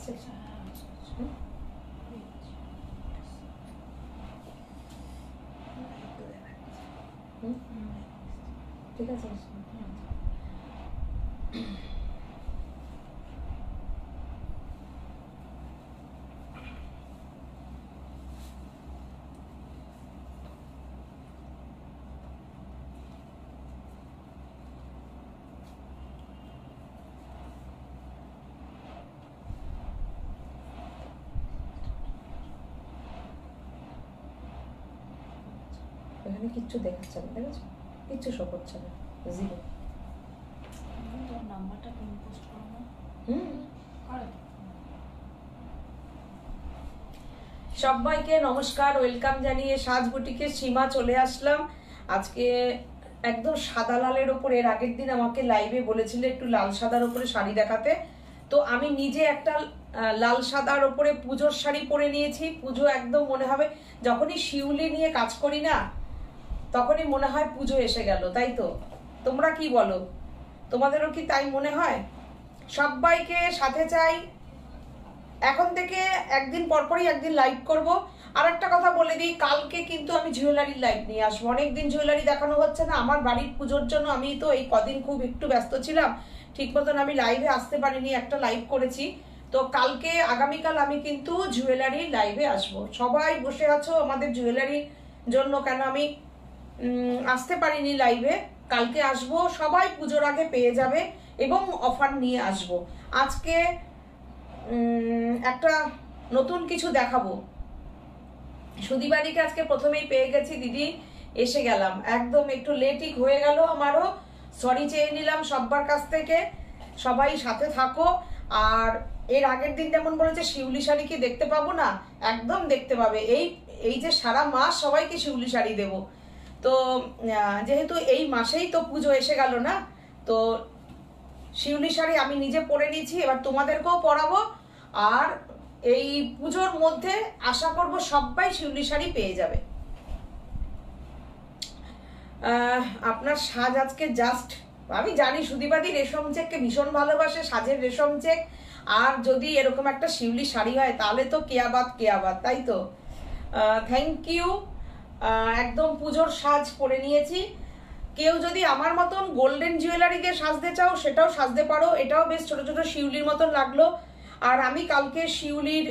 আসছে? ঠিক আছে। এখানে কিচ্ছু দেখাচ্ছে না, দেখেছো? কিচ্ছু শো করছে না, জিরো। নাম্বারটা পিন পোস্ট করো না। সবাইকে নমস্কার, ওয়েলকাম জানিয়ে সাজ বুটিকে সীমা চলে আসলাম। আজকে একদম সাদা লালের ওপরে, এর আগের দিন আমাকে লাইভে বলেছিল একটু লাল সাদার ওপরে শাড়ি দেখাতে, তো আমি নিজে একটা লাল সাদার ওপরে পুজোর শাড়ি পরে নিয়েছি। পুজো একদম মনে হবে, যখনই শিউলি নিয়ে কাজ করি না তখনই মনে হয় পুজো এসে গেল, তাই তো? তোমরা কি বলো? তোমাদেরও কি তাই মনে হয়? সবাইকে সাথে চাই। এখন থেকে একদিন পরপরই একদিন লাইভ করব। আর একটা কথা বলে দিই, কালকে কিন্তু আমি জুয়েলারির লাইভ নিয়ে আসবো। অনেকদিন জুয়েলারি দেখানো হচ্ছে না, আমার বাড়ির পুজোর জন্য আমি তো এই কদিন খুব একটু ব্যস্ত ছিলাম, ঠিক মতন আমি লাইভে আসতে পারিনি, একটা লাইভ করেছি। তো কালকে আগামীকাল আমি কিন্তু জুয়েলারি লাইভে আসবো। সবাই বসে আছো আমাদের জুয়েলারির জন্য, কেন আমি আসতে পারিনি লাইভে, কালকে আসবো। সবাই পুজোর আগে পেয়ে যাবে এবং অফার নিয়ে আসবো। আজকে একটা নতুন কিছু দেখাবো। সুদিবাড়িকে আজকে প্রথমেই পেয়ে গেছি, দিদি এসে গেলাম, একদম একটু লেটই হয়ে গেল, আমারও সরি চেয়ে নিলাম সবার কাছ থেকে। সবাই সাথে থাকো। আর এর আগের দিন যেমন বলেছে শিউলি শাড়ি কি দেখতে পাবো না, একদম দেখতে পাবে। এই যে সারা মাস সবাইকে শিউলি শাড়ি দেবো। তো যেহেতু এই মাসেই তো পুজো এসে গেল না, তো শিউলি শাড়ি আমি নিজে পরে নিয়েছি, এবার তোমাদেরকেও পরাবো। আর এই পুজোর মধ্যে আশা করব সবাই শিউলি শাড়ি পেয়ে যাবে। আপনার সাজ আজকে জাস্ট, আমি জানি সুদীপাদি রেশম চেককে ভীষণ ভালোবাসে, সাজের রেশম চেক। আর যদি এরকম একটা শিউলি শাড়ি হয় তাহলে তো কেয়াবাত কেয়াবাত, তাই তো? Thank you. একদম পুজোর সাজ পরে নিয়েছি। কেউ যদি আমার মতন গোল্ডেন জুয়েলারি দিয়ে সাজতে চাও সেটাও সাজতে পারো, এটাও বেশ ছোট ছোট শিউলির মতন লাগলো। আর আমি কালকে শিউলির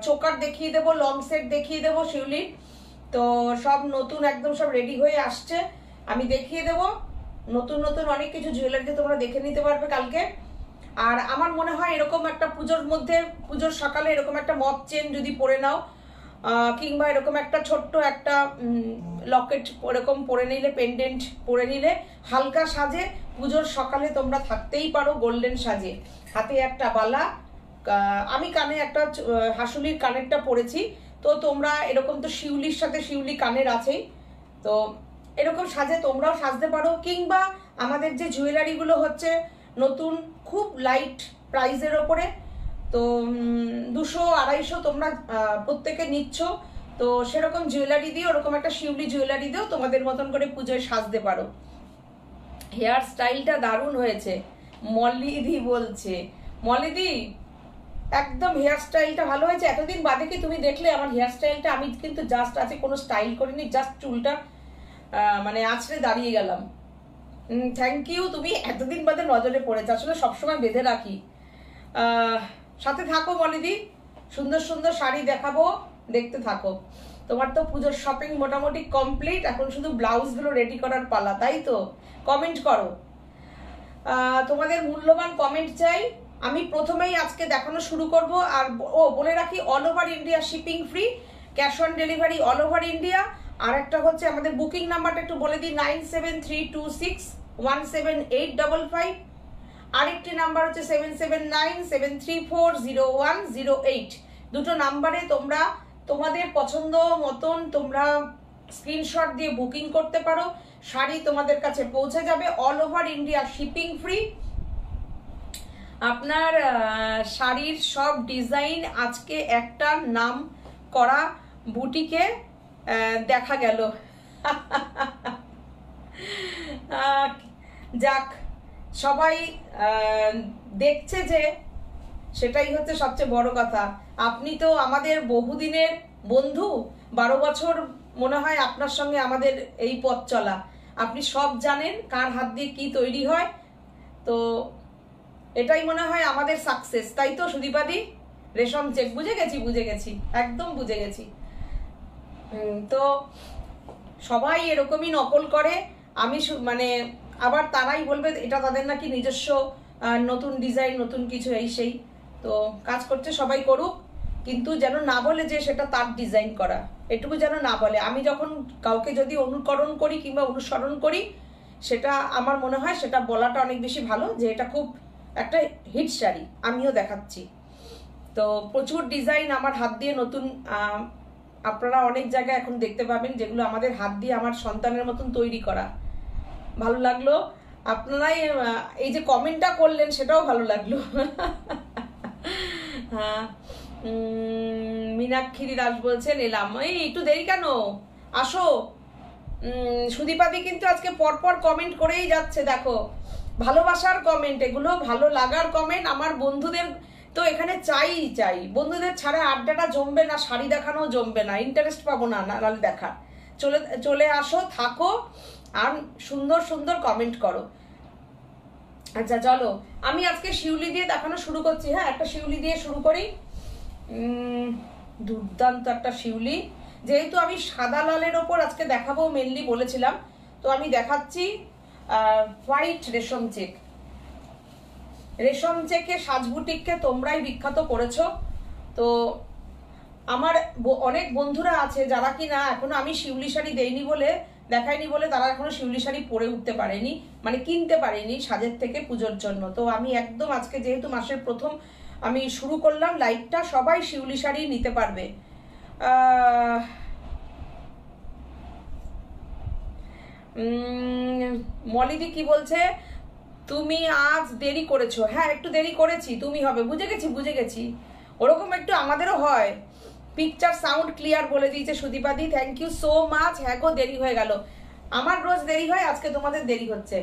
চোকার দেখিয়ে দেবো, লং সেট দেখিয়ে দেবো শিউলির। তো সব নতুন একদম সব রেডি হয়ে আসছে, আমি দেখিয়ে দেবো। নতুন নতুন অনেক কিছু জুয়েলারি তোমরা দেখে নিতে পারবে কালকে। আর আমার মনে হয় এরকম একটা পুজোর মধ্যে, পুজোর সকালে এরকম একটা মপ চেন যদি পরে নাও, কিংবা এরকম একটা ছোট্ট একটা লকেট এরকম পরে নিলে, পেন্ডেন্ট পরে নিলে, হালকা সাজে পুজোর সকালে তোমরা থাকতেই পারো গোল্ডেন সাজে। হাতে একটা বালা, আমি কানে একটা হাসুলির কানেরটা পরেছি। তো তোমরা এরকম তো শিউলির সাথে শিউলি কানের আছেই, তো এরকম সাজে তোমরাও সাজতে পারো। কিংবা আমাদের যে জুয়েলারিগুলো হচ্ছে নতুন, খুব লাইট প্রাইসের ওপরে, তো 200-250 তোমরা প্রত্যেকে নিচ্ছ, তো সেরকম জুয়েলারি দিয়ে, ওরকম একটা শিউলি জুয়েলারি দিয়েও তোমাদের মতন করে পুজোয় সাজতে পারো। হেয়ার স্টাইলটা দারুণ হয়েছে, মলিদি বলছে। মলিদি একদম হেয়ার স্টাইলটা ভালো হয়েছে। এতদিন বাদে কি তুমি দেখলে আমার হেয়ার স্টাইলটা? আমি কিন্তু জাস্ট আছে কোনো স্টাইল করিনি, জাস্ট চুলটা মানে আছড়ে দাঁড়িয়ে গেলাম। থ্যাংক ইউ, তুমি এতদিন বাদে নজরে পড়েছে, আসলে সবসময় বেঁধে রাখি। সাথে থাকো মলিদি, সুন্দর সুন্দর শাড়ি দেখাবো, দেখতে থাকো। তোমার তো পুজোর শপিং মোটামুটি কমপ্লিট, এখন শুধু ব্লাউজগুলো রেডি করার পালা, তাই তো? কমেন্ট করো, তোমাদের মূল্যবান কমেন্ট চাই। আমি প্রথমেই আজকে দেখানো শুরু করব। আর বলে রাখি, all over India shipping free, cash on delivery all over India. আর একটা হচ্ছে আমাদের বুকিং নাম্বারটা একটু বলে দিই, 9732617855। আরেকটি নাম্বার হচ্ছে 7797340108। দুটো নাম্বারে তোমরা তোমাদের পছন্দ মতন তোমরা স্ক্রিনশট দিয়ে বুকিং করতে পারো, শাড়ি তোমাদের কাছে পৌঁছে যাবে, all over India shipping free. আপনার শাড়ির সব ডিজাইন আজকে একটা নাম করা বুটিকে দেখা গেল। যাক, সবাই দেখছে যে সেটাই হচ্ছে সবচেয়ে বড় কথা। আপনি তো আমাদের বহুদিনের বন্ধু, 12 বছর মনে হয় আপনার সঙ্গে আমাদের এই পথ চলা। আপনি সব জানেন কার হাত দিয়ে কি তৈরি হয়, তো এটাই মনে হয় আমাদের সাকসেস, তাই তো সুদীপাদি? রেশম চেক, বুঝে গেছি, একদম বুঝে গেছি। তো সবাই এরকমই নকল করে। আমি মানে আবার তারাই বলবে এটা তাদের নাকি নিজস্ব নতুন ডিজাইন, নতুন কিছু এই সেই। তো কাজ করছে সবাই করুক, কিন্তু যেন না বলে যে সেটা তার ডিজাইন করা, এটুকু যেন না বলে। আমি যখন কাউকে যদি অনুকরণ করি কিংবা অনুসরণ করি, সেটা আমার মনে হয় সেটা বলাটা অনেক বেশি ভালো যে এটা খুব একটা হিট শাড়ি, আমিও দেখাচ্ছি। তো প্রচুর ডিজাইন আমার হাত দিয়ে নতুন আপনারা অনেক জায়গায় এখন দেখতে পাবেন, যেগুলো আমাদের হাত দিয়ে আমার সন্তানের মতন তৈরি করা। ভালো লাগলো আপনারাই এই যে কমেন্টটা করলেন, সেটাও ভালো লাগলো। হ্যাঁ, মীনাক্ষী দাস বলছেন এলাম, এই একটু দেরি কেন, আসো। সুদীপাদি কিন্তু আজকে পরপর কমেন্ট করেই যাচ্ছে, দেখো ভালোবাসার কমেন্ট, এগুলো ভালো লাগার কমেন্ট। আমার বন্ধুদের তো এখানে চাই, বন্ধুদের ছাড়া আড্ডাটা জমবে না, শাড়ি দেখানো জমবে না, ইন্টারেস্ট পাবো না নাহলে দেখার। চলে আসো, থাকো আর সুন্দর সুন্দর কমেন্ট করো। আচ্ছা চলো, আমি আজকে শিউলি দিয়ে দেখানো শুরু করছি। হ্যাঁ, একটা শিউলি দিয়ে শুরু করি। দুর্দান্ত একটা শিউলি, যেহেতু আমি সাদা লালের ওপর আজকে দেখাবো মেনলি বলেছিলাম, তো আমি দেখাচ্ছি হোয়াইট রেশম চেক। রেশম চেকে সাজবুটিককে তোমরাই বিখ্যাত করেছো। তো আমার অনেক বন্ধুরা আছে যারা কিনা এখনো আমি শিউলি শাড়ি দেখাইনি বলে তারা এখনো শিউলি শাড়ি পরে উঠতে পারেনি, মানে কিনতে পারেনি সাজের থেকে পুজোর জন্য। তো আমি একদম আজকে যেহেতু মাসের প্রথম আমি শুরু করলাম লাইভটা, সবাই শিউলি শাড়ি নিতে পারবে। মলিদি কি বলছে, তুমি আজ দেরি করেছো? হ্যাঁ, একটু দেরি করেছি, তুমি হবে, বুঝে গেছি। ওরকম একটু আমাদেরও হয়। পিকচার সাউন্ড ক্লিয়ার বলে দিয়েছে সুদীপাদি, থ্যাংক ইউ সো মাচ। হ্যাঁ গো, দেরি হয়ে গেল, আমার রোজ দেরি হয়, আজকে তোমাদের দেরি হচ্ছে।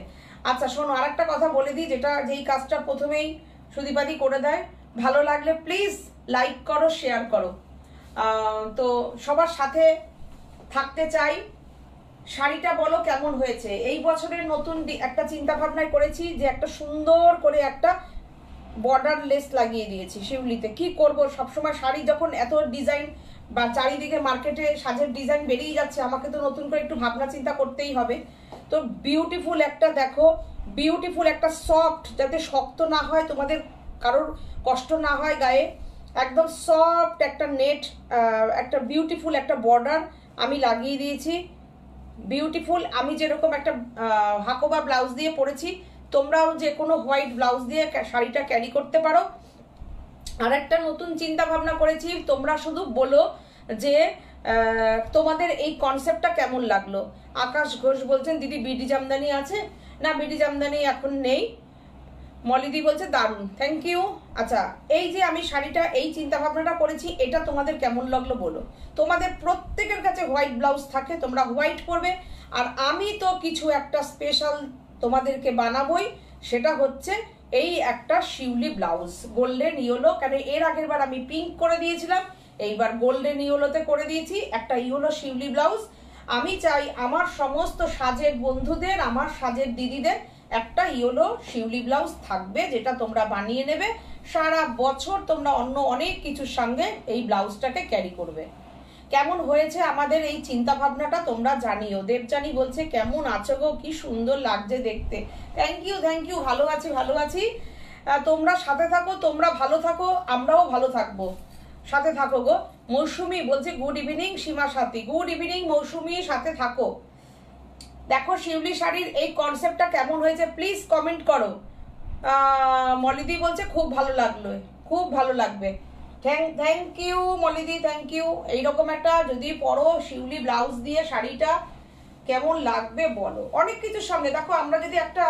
আচ্ছা শোনো, আরেকটা কথা বলে দিই, যেই কাজটা প্রথমেই সুদীপাদি করে দেয়, ভালো লাগলে প্লিজ লাইক করো, শেয়ার করো। তো সবার সাথে থাকতে চাই। শাড়িটা বলো কেমন হয়েছে? এই বছরের নতুন একটা চিন্তা ভাবনায় করেছি যে একটা সুন্দর করে একটা বর্ডার লেস লাগিয়ে দিয়েছি শিউলিতে। কি করব, সবসময় শাড়ি যখন এত ডিজাইন বা চারিদিকে মার্কেটে সাজের ডিজাইন বেরিয়ে যাচ্ছে, আমাকে তো নতুন করে একটু ভাবনা চিন্তা করতেই হবে। তো বিউটিফুল একটা দেখো, বিউটিফুল একটা সফট, যাতে শক্ত না হয়, তোমাদের কারোর কষ্ট না হয় গায়ে, একদম সফট একটা নেট, একটা বিউটিফুল একটা বর্ডার আমি লাগিয়ে দিয়েছি। বিউটিফুল, আমি যেরকম একটা হাকোবা ব্লাউজ দিয়ে পরেছি, তোমরাও যে কোনো হোয়াইট ব্লাউজ দিয়ে শাড়িটা ক্যারি করতে পারো। আর একটা নতুন চিন্তা ভাবনা করেছি, তোমরা শুধু বলো যে তোমাদের এই কনসেপ্টটা কেমন লাগলো। আকাশ ঘোষ বলছেন দিদি বিডি জামদানি আছে? না, বিডি জামদানি এখন নেই। মলিদি বলছে দারুণ, থ্যাংক ইউ। আচ্ছা, এই যে আমি শাড়িটা এই চিন্তা ভাবনাটা করেছি, এটা তোমাদের কেমন লাগলো বলো। তোমাদের প্রত্যেকের কাছে হোয়াইট ব্লাউজ থাকে, তোমরা হোয়াইট পরবে। আর আমি তো কিছু একটা স্পেশাল তোমাদেরকে বানাবোই, সেটা হচ্ছে এই একটা শিউলি ব্লাউজ, গোল্ডেন ইয়েলো। কেন এর আগের বার আমি পিঙ্ক করে দিয়েছিলাম, এইবার গোল্ডেন ইয়েলোতে করে দিয়েছি একটা ইয়েলো শিউলি ব্লাউজ। আমি চাই আমার সমস্ত সাজের বন্ধুদের, আমার সাজের দিদিদের একটা ইয়েলো শিউলি ব্লাউজ থাকবে, যেটা তোমরা বানিয়ে নেবে। সারা বছর তোমরা অন্য অনেক কিছুর সঙ্গে এই ব্লাউজটাকে ক্যারি করবে। কেমন হয়েছে আমাদের এই চিন্তা ভাবনাটা তোমরা জানিও। দেবজানি বলছে কেমন আছো গো, কি সুন্দর লাগছে দেখতে। থ্যাংক ইউ, ভালো আছি। তোমরা সাথে থাকো, তোমরা ভালো থাকো, আমরাও ভালো থাকবো, সাথে থাকো গো। মৌসুমি বলছে গুড ইভিনিং সীমা সাথী, গুড ইভিনিং মৌসুমি, সাথে থাকো। দেখো শিউলি শাড়ির এই কনসেপ্টটা কেমন হয়েছে প্লিজ কমেন্ট করো। মলিদি বলছে খুব ভালো লাগলো, খুব ভালো লাগবে। থ্যাংক ইউ মলিদি, থ্যাংক ইউ। এইরকম একটা যদি পরো শিউলি ব্লাউজ দিয়ে শাড়িটা কেমন লাগবে বলো। অনেক কিছুর সঙ্গে দেখো, আমরা যদি একটা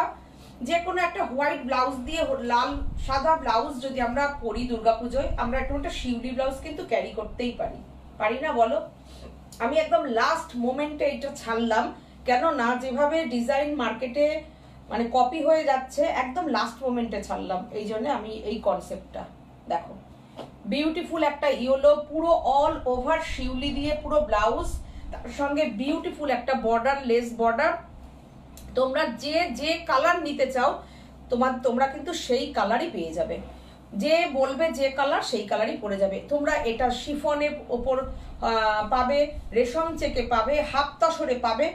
যে কোনো একটা হোয়াইট ব্লাউজ দিয়ে, লাল সাদা ব্লাউজ যদি আমরা পরি দুর্গাপুজোয়, আমরা একটা শিউলি ব্লাউজ কিন্তু ক্যারি করতেই পারি না বলো? আমি একদম লাস্ট মোমেন্টে এটা ছাড়লাম, কেননা যেভাবে ডিজাইন মার্কেটে মানে কপি হয়ে যাচ্ছে, একদম লাস্ট মোমেন্টে ছাড়লাম, এই জন্য আমি এই কনসেপ্টটা। দেখো বিউটিফুল একটা ইয়েলো, পুরো অল ওভার শিউলি দিয়ে পুরো ব্লাউজ, তার সঙ্গে বিউটিফুল একটা বর্ডার, লেস বর্ডার। তোমরা যে যে কালার নিতে চাও তোমরা কিন্তু সেই কালারই পেয়ে যাবে, যে বলবে যে কালার সেই কালারই পরে যাবে। তোমরা এটা শিফনের ওপর পাবে, রেশম চেকে পাবে, হাফ তসরে পাবে,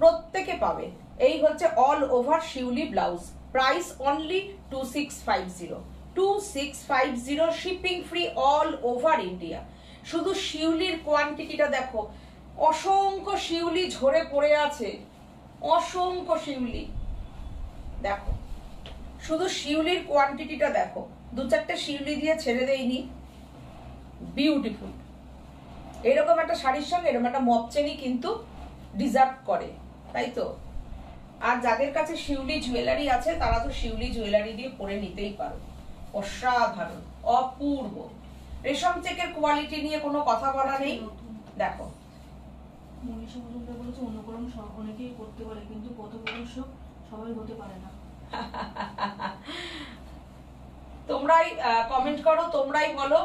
প্রত্যেকে পাবে। এই হচ্ছে all over Shiuli blouse, price only 2650, 2650, shipping free all over India. শুধু শিউলির কোয়ান্টিটিটা দেখো, অসংখ্য শিউলি ঝরে পড়ে আছে, অসংখ্য শিউলি। দেখো শুধু শিউলির কোয়ান্টিটিটা দেখো, 2-4টে শিউলি দিয়ে ছেড়ে দেয়নি। বিউটিফুল, এরকম একটা শাড়ির সঙ্গে এরকম একটা মপচেনি কিন্তু ডিজার্ভ করে, তাই তো? আর যাদের কাছে শিউলি জুয়েলারি আছে তারা তো শিউলি জুয়েলারি দিয়ে পরে নিতেই পারো। অসাধারণ, অপূর্ব। রেশম চেকের কোয়ালিটি নিয়ে কোনো কথা বলা নেই। দেখো মনীষা মজুমদার বলেছে অনুকরণ অনেকেই করতে পারে, কিন্তু পথপ্রদর্শক সবাই হতে পারে না। তোমরাই কমেন্ট করো, তোমরাই বলো।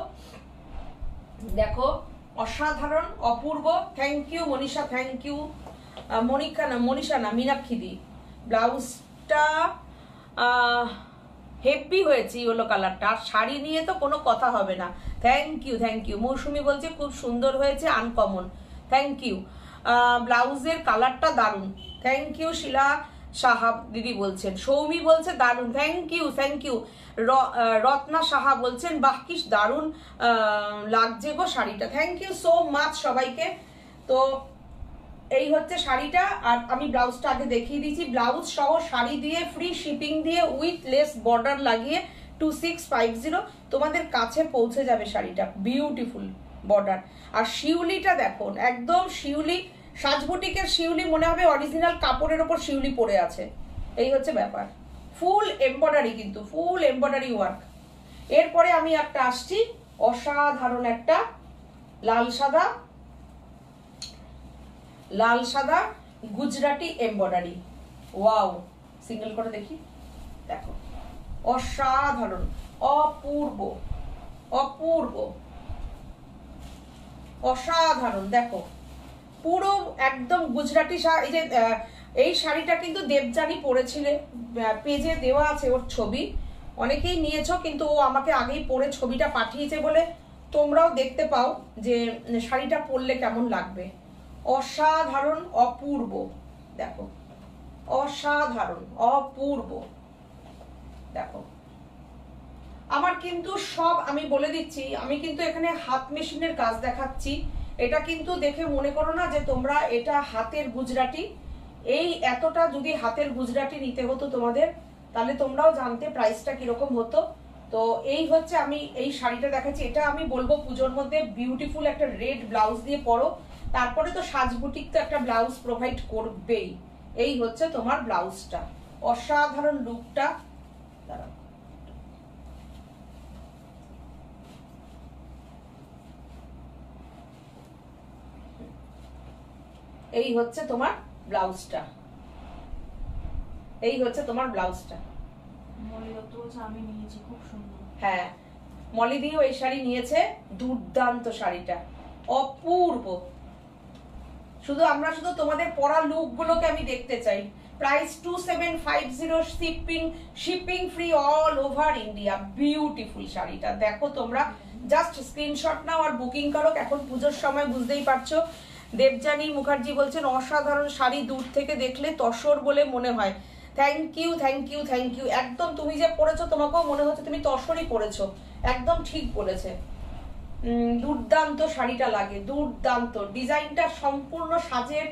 দেখো অসাধারণ, অপূর্ব। Thank you Manisha, thank you. Manisha না, মীনাক্ষী দি। ব্লাউজটা হেভি হয়েছে ইয়েলো কালারটা, আর শাড়ি নিয়ে তো কোনো কথা হবে না। Thank you, thank you. Mousumi বলছে খুব সুন্দর হয়েছে, আনকমন। Thank you. ব্লাউজের কালারটা দারুণ। Thank you. শিলা সাহা দিদি বলছেন, সৌমি বলছে দারুণ। Thank you, thank you. Ratna Saha বলছেন বাহ কি দারুণ লাগছে গো শাড়িটা। থ্যাংক ইউ সো মাচ সবাইকে। তো এই হচ্ছে শাড়িটা, আর আমি ব্লাউজটা আগে দেখিয়ে দিচ্ছি। ব্লাউজ সহ শাড়ি দিয়ে, ফ্রি শিপিং দিয়ে, উইথ লেস বর্ডার লাগিয়ে 2650 তোমাদের কাছে পৌঁছে যাবে শাড়িটা। Beautiful border. আর শিউলিটা দেখো, একদম শিউলি, সাজবুটিকের শিউলি মনে হবে অরিজিনাল কাপড়ের ওপর শিউলি পড়ে আছে। এই হচ্ছে ব্যাপার। ফুল এমব্রয়ডারি, কিন্তু ফুল এমব্রয়ডারি ওয়ার্ক। এরপরে আমি একটা আসছি, অসাধারণ একটা লাল সাদা গুজরাটি এমব্রয়ডারি। ওয়াও, সিঙ্গেল করে দেখি। দেখো অসাধারণ, অপূর্ব, অপূর্ব, অসাধারণ। দেখো পুরো একদম গুজরাটি এই যে এই শাড়িটা কিন্তু দেবযানী পরেছিলে, পেজে দেওয়া আছে ওর ছবি, অনেকেই নিয়েছো, কিন্তু ও আমাকে আগেই পরে ছবিটা পাঠিয়েছে বলে তোমরাও দেখতে পাও যে শাড়িটা পরলে কেমন লাগবে। অসাধারণ, অপূর্ব। দেখো অসাধারণ, অপূর্ব। দেখো আমার কিন্তু সব, আমি বলে দিচ্ছি, আমি কিন্তু এখানে হাত মেশিনের কাজ দেখাচ্ছি। এটা কিন্তু দেখে মনে করো না যে তোমরা এটা হাতের গুজরাটি। এই এতটা যদি হাতের গুজরাটি নিতে হতো তোমাদের, তাহলে তোমরাও জানতে প্রাইসটা কিরকম হতো। তো এই হচ্ছে, আমি এই শাড়িটা দেখাচ্ছি। এটা আমি বলবো পুজোর মধ্যে বিউটিফুল একটা রেড ব্লাউজ দিয়ে পরো। তারপরে তো সাজবুটিক তো একটা ব্লাউজ প্রোভাইড করবেই। এই হচ্ছে তোমার ব্লাউজটা, অসাধারণ লুকটা। দাঁড়াও, এই হচ্ছে তোমার ব্লাউজটা, এই হচ্ছে তোমার ব্লাউজটা। আমি নিয়েছি, খুব সুন্দর। হ্যাঁ, মলি দিও এই শাড়ি নিয়েছে, দুর্দান্ত শাড়িটা, অপূর্ব। আমরা শুধু তোমাদের পরা লুক গুলোকে আমি দেখতে চাই। Price 2750, shipping free all over India. Beautiful শাড়িটা দেখো, তোমরা জাস্ট স্ক্রিনশট নাও আর বুকিং করো। এখন পুজোর সময় বুঝতেই পারছো। দেবযানী মুখার্জি বলছেন অসাধারণ শাড়ি, দূর থেকে দেখলে তসর বলে মনে হয়। Thank you, thank you, thank you. একদম তুমি যে পরেছো তোমাকেও মনে হচ্ছে তুমি তসরই পরেছো, একদম ঠিক বলেছে। দুর্দান্ত শাড়িটা লাগে, দুর্দান্ত। ডিজাইনটা সম্পূর্ণ সাজের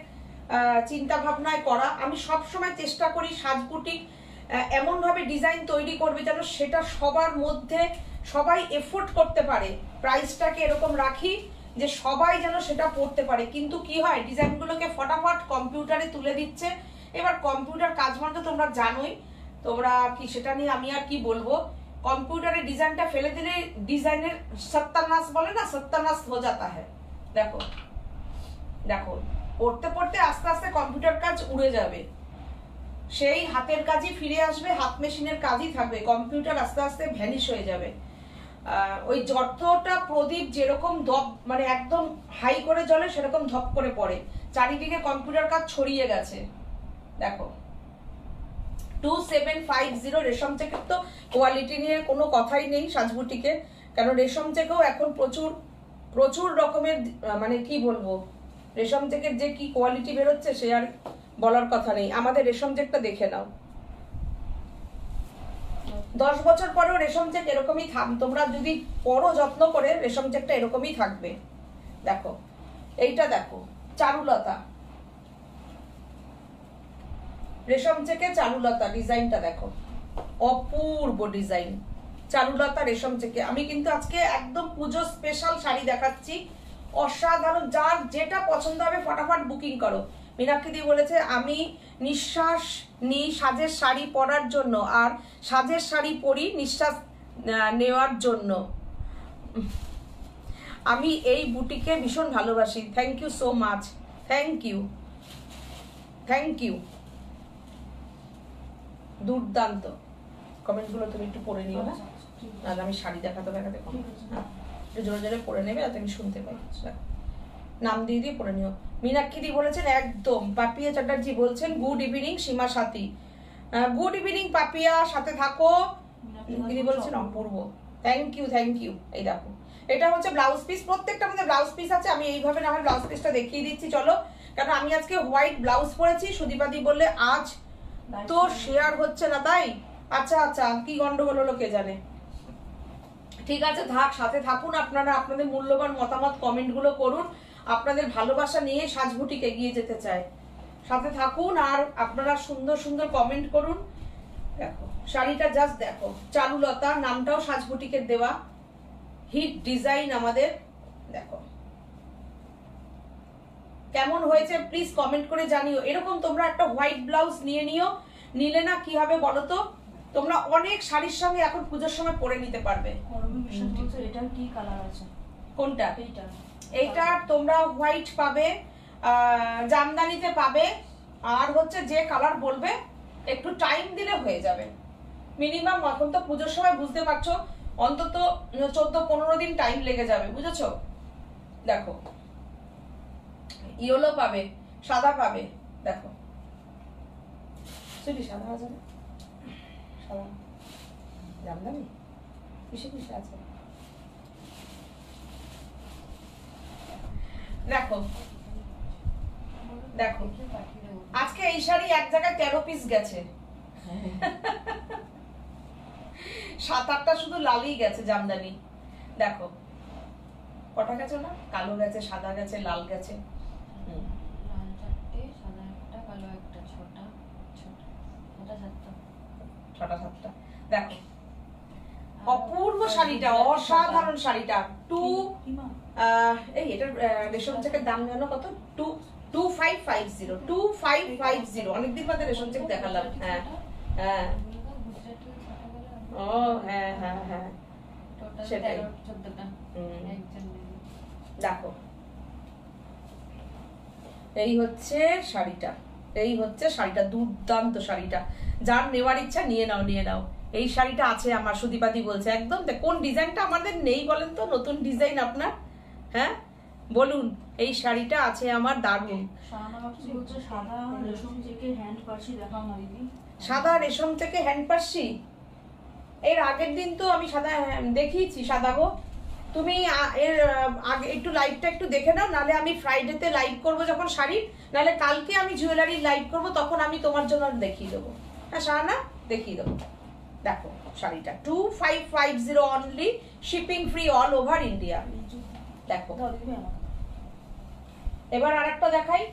চিন্তা ভাবনায় করা। আমি সবসময় চেষ্টা করি সাজবুটিক এমন ভাবে ডিজাইন তৈরি করবে যেন সেটা সবার মধ্যে সবাই এফোর্ট করতে পারে। প্রাইসটাকে এরকম রাখি যে সবাই যেন সেটা পড়তে পারে। কিন্তু কি হয়, ডিজাইনগুলোকে ফটাফট কম্পিউটারে তুলে দিচ্ছে। এবার কম্পিউটার কাজ মানে তো তোমরা জানোই, তোমরা কি সেটা নিয়ে আমি আর কি বলবো। কম্পিউটারে ডিজাইনটা ফেলে দিলে ডিজাইনের সত্যানাশ বলে না, সত্যানাশ হয়ে যাতা হ্যায়। দেখো দেখো, পড়তে পড়তে আস্তে আস্তে কম্পিউটার কাজ উড়ে যাবে, সেই হাতের কাজই ফিরে আসবে, হাত মেশিনের কাজই থাকবে, কম্পিউটার আস্তে আস্তে ভ্যানিশ হয়ে যাবে। ওই জর্থটা প্রদীপ যেরকম ধপ মানে একদম হাই করে জ্বলে সেরকম ধপ করে পড়ে, চারিদিকে কম্পিউটার কাজ ছড়িয়ে গেছে। দেখো 2750 রেশম চেকের তো কোয়ালিটি নিয়ে কোনো কথাই নেই সাজবুটিকে, কারণ রেশম চেকেও এখন প্রচুর প্রচুর রকমের মানে কি বলবো, রেশম চেকের যে কি কোয়ালিটি বেরোচ্ছে সে আর বলার কথা নেই। আমাদের রেশম চেকটা দেখে নাও, 10 বছর পরেও রেশম চেক এরকমই তোমরা যদি পরো যত্ন করে রেশম চেকটা এরকমই থাকবে। দেখো এইটা দেখো চারুলতা, রেশম চেকে চারুলতা ডিজাইনটা দেখো, অপূর্ব ডিজাইন চারুলতা রেশম চেকে। আমি কিন্তু আজকে একদম পুজো স্পেশাল শাড়ি দেখাচ্ছি, অসাধারণ। যার যেটা পছন্দ হবে ফটাফট বুকিং করো। মীনাক্ষী বলেছে আমি নিঃশ্বাস নিই সাজের শাড়ি পরার জন্য, আর সাজের শাড়ি পরি নিঃশ্বাস নেওয়ার জন্য। আমি এই বুটিকে ভীষণ ভালোবাসি। Thank you so much, thank you thank you. দুর্দান্ত কমেন্টগুলো তুমি একটু পড়ে নিও না, নাহলে আমি শাড়ি দেখাতে দেখাতে একটু জোরে জোরে পড়ে নেবে যাতে আমি শুনতে পাই। নাম দিয়ে দিয়ে পড়ে নিও। মীনাক্ষী বলেছেন একদম। পাপিয়া চ্যাটার্জি বলছেন গুড ইভিনিং সীমা সাথী, গুড ইভিনিং পাপিয়া, সাথে থাকো। দিদি বলছেন অপূর্ব, থ্যাংক ইউ থ্যাংক ইউ। এই দেখো এটা হচ্ছে ব্লাউজ পিস, প্রত্যেকটা মধ্যে ব্লাউজ পিস আছে। আমি এইভাবে না হয় ব্লাউজ পিসটা দেখিয়ে দিচ্ছি চলো, কারণ আমি আজকে হোয়াইট ব্লাউজ পরেছি। সুদীপাদি বললে আজ তো শেয়ার হচ্ছে না, তাই আচ্ছা আচ্ছা কি গন্ডগোল হলো কে জানে। ঠিক আছে থাক, সাথে থাকুন আপনারা, আপনাদের মূল্যবান মতামত কমেন্টগুলো করুন। আপনাদের ভালোবাসা নিয়ে সাজবুটিক এগিয়ে যেতে চায়, সাথে থাকুন আর আপনারা সুন্দর সুন্দর কমেন্ট করুন। দেখো শাড়িটা জাস্ট দেখো, চারুলতা নামটাও সাজবুটিকের দেওয়া, হিট ডিজাইন আমাদের। দেখো কেমন হয়েছে প্লিজ কমেন্ট করে জানিও। এরকম তোমরা একটা হোয়াইট ব্লাউজ নিয়ে নিও, নিলে না কি হবে বলো তো, তোমরা অনেক শাড়ির সঙ্গে এখন পূজার সময় পরে নিতে পারবে। এটার কি কালার আছে? কোনটা? এইটা তোমরা হোয়াইট পাবে, জামদানিতে পাবে, আর হচ্ছে যে কালার বলবে একটু টাইম দিলে হয়ে যাবে। মিনিমাম এখন তো পুজোর সময় বুঝতে পারছো অন্তত 14-15 দিন টাইম লেগে যাবে, বুঝেছো? দেখো ইয়েলো পাবে, সাদা পাবে। দেখো সাদা আছে না, সাদা জামদানি কিসে কিসে আছে। দেখো দেখো আজকে এই শাড়ি এক জায়গায় 13 পিস গেছে, 7-8টা শুধু লালই গেছে জামদানি। দেখো কটা গেছে না, কালো গেছে, সাদা গেছে, লাল গেছে। দেখো অপূর্ব শাড়িটা, অসাধারণ শাড়িটা। এই এটার রেশম চেকের দাম জানো কত? 2550 অনেকদিন বাদে রেশম চেক দেখালাম। হ্যাঁ হ্যাঁ ও হ্যাঁ হ্যাঁ হ্যাঁ সেটাই। দেখো এই হচ্ছে শাড়িটা, এই হচ্ছে শাড়িটা, দুর্দান্ত শাড়িটা। যার নেওয়ার ইচ্ছা নিয়ে নাও, নিয়ে নাও। এই শাড়িটা আছে আমার, সুদীপাদি বলছে একদম। কোন ডিজাইনটা আমাদের নেই বলেন তো, নতুন ডিজাইন আপনার? হ্যাঁ বলুন। এই শাড়িটা আছে আমার, দারুণ। সাদা রেশম থেকে হ্যান্ড পার্সি দেখাও না দিদি। সাদা রেশম থেকে হ্যান্ড পার্সি এর আগের দিন তো আমি সাদা দেখিয়েছি, সাদা গো। তুমি এর আগে একটু লাইভটা একটু দেখে নাও, নালে আমি ফ্রাইডেতে লাইভ করবো যখন শাড়ি, নালে কালকে আমি জুয়েলারি লাইভ করবো, তখন আমি তোমার জন্য দেখিয়ে দেবো। হ্যাঁ শাহানা দেখিয়ে দেবো। দেখো শাড়িটা 2550 only, shipping free all over India. দেখো এবার আরেকটা দেখাই,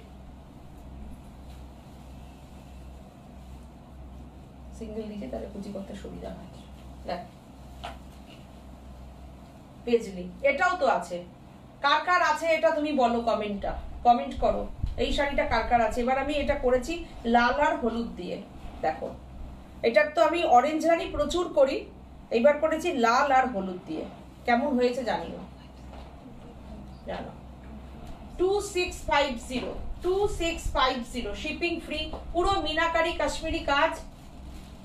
সিঙ্গেল দিকে তাহলে কুচি করতে সুবিধা হয়। দেখ পেজলি এটাও তো আছে, কার কার আছে এটা তুমি বলো, কমেন্ট করো। এই শাড়িটা কার কার আছে। এবার আমি এটা করেছি লাল আর হলুদ দিয়ে। দেখো এটার তো আমি অরেঞ্জ রানি প্রচুর করি, এবার করেছি লাল আর হলুদ দিয়ে। কেমন হয়েছে জানিও, জানো। 2650 শিপিং ফ্রি, পুরো মিনাকারি কাশ্মীরি কাজ।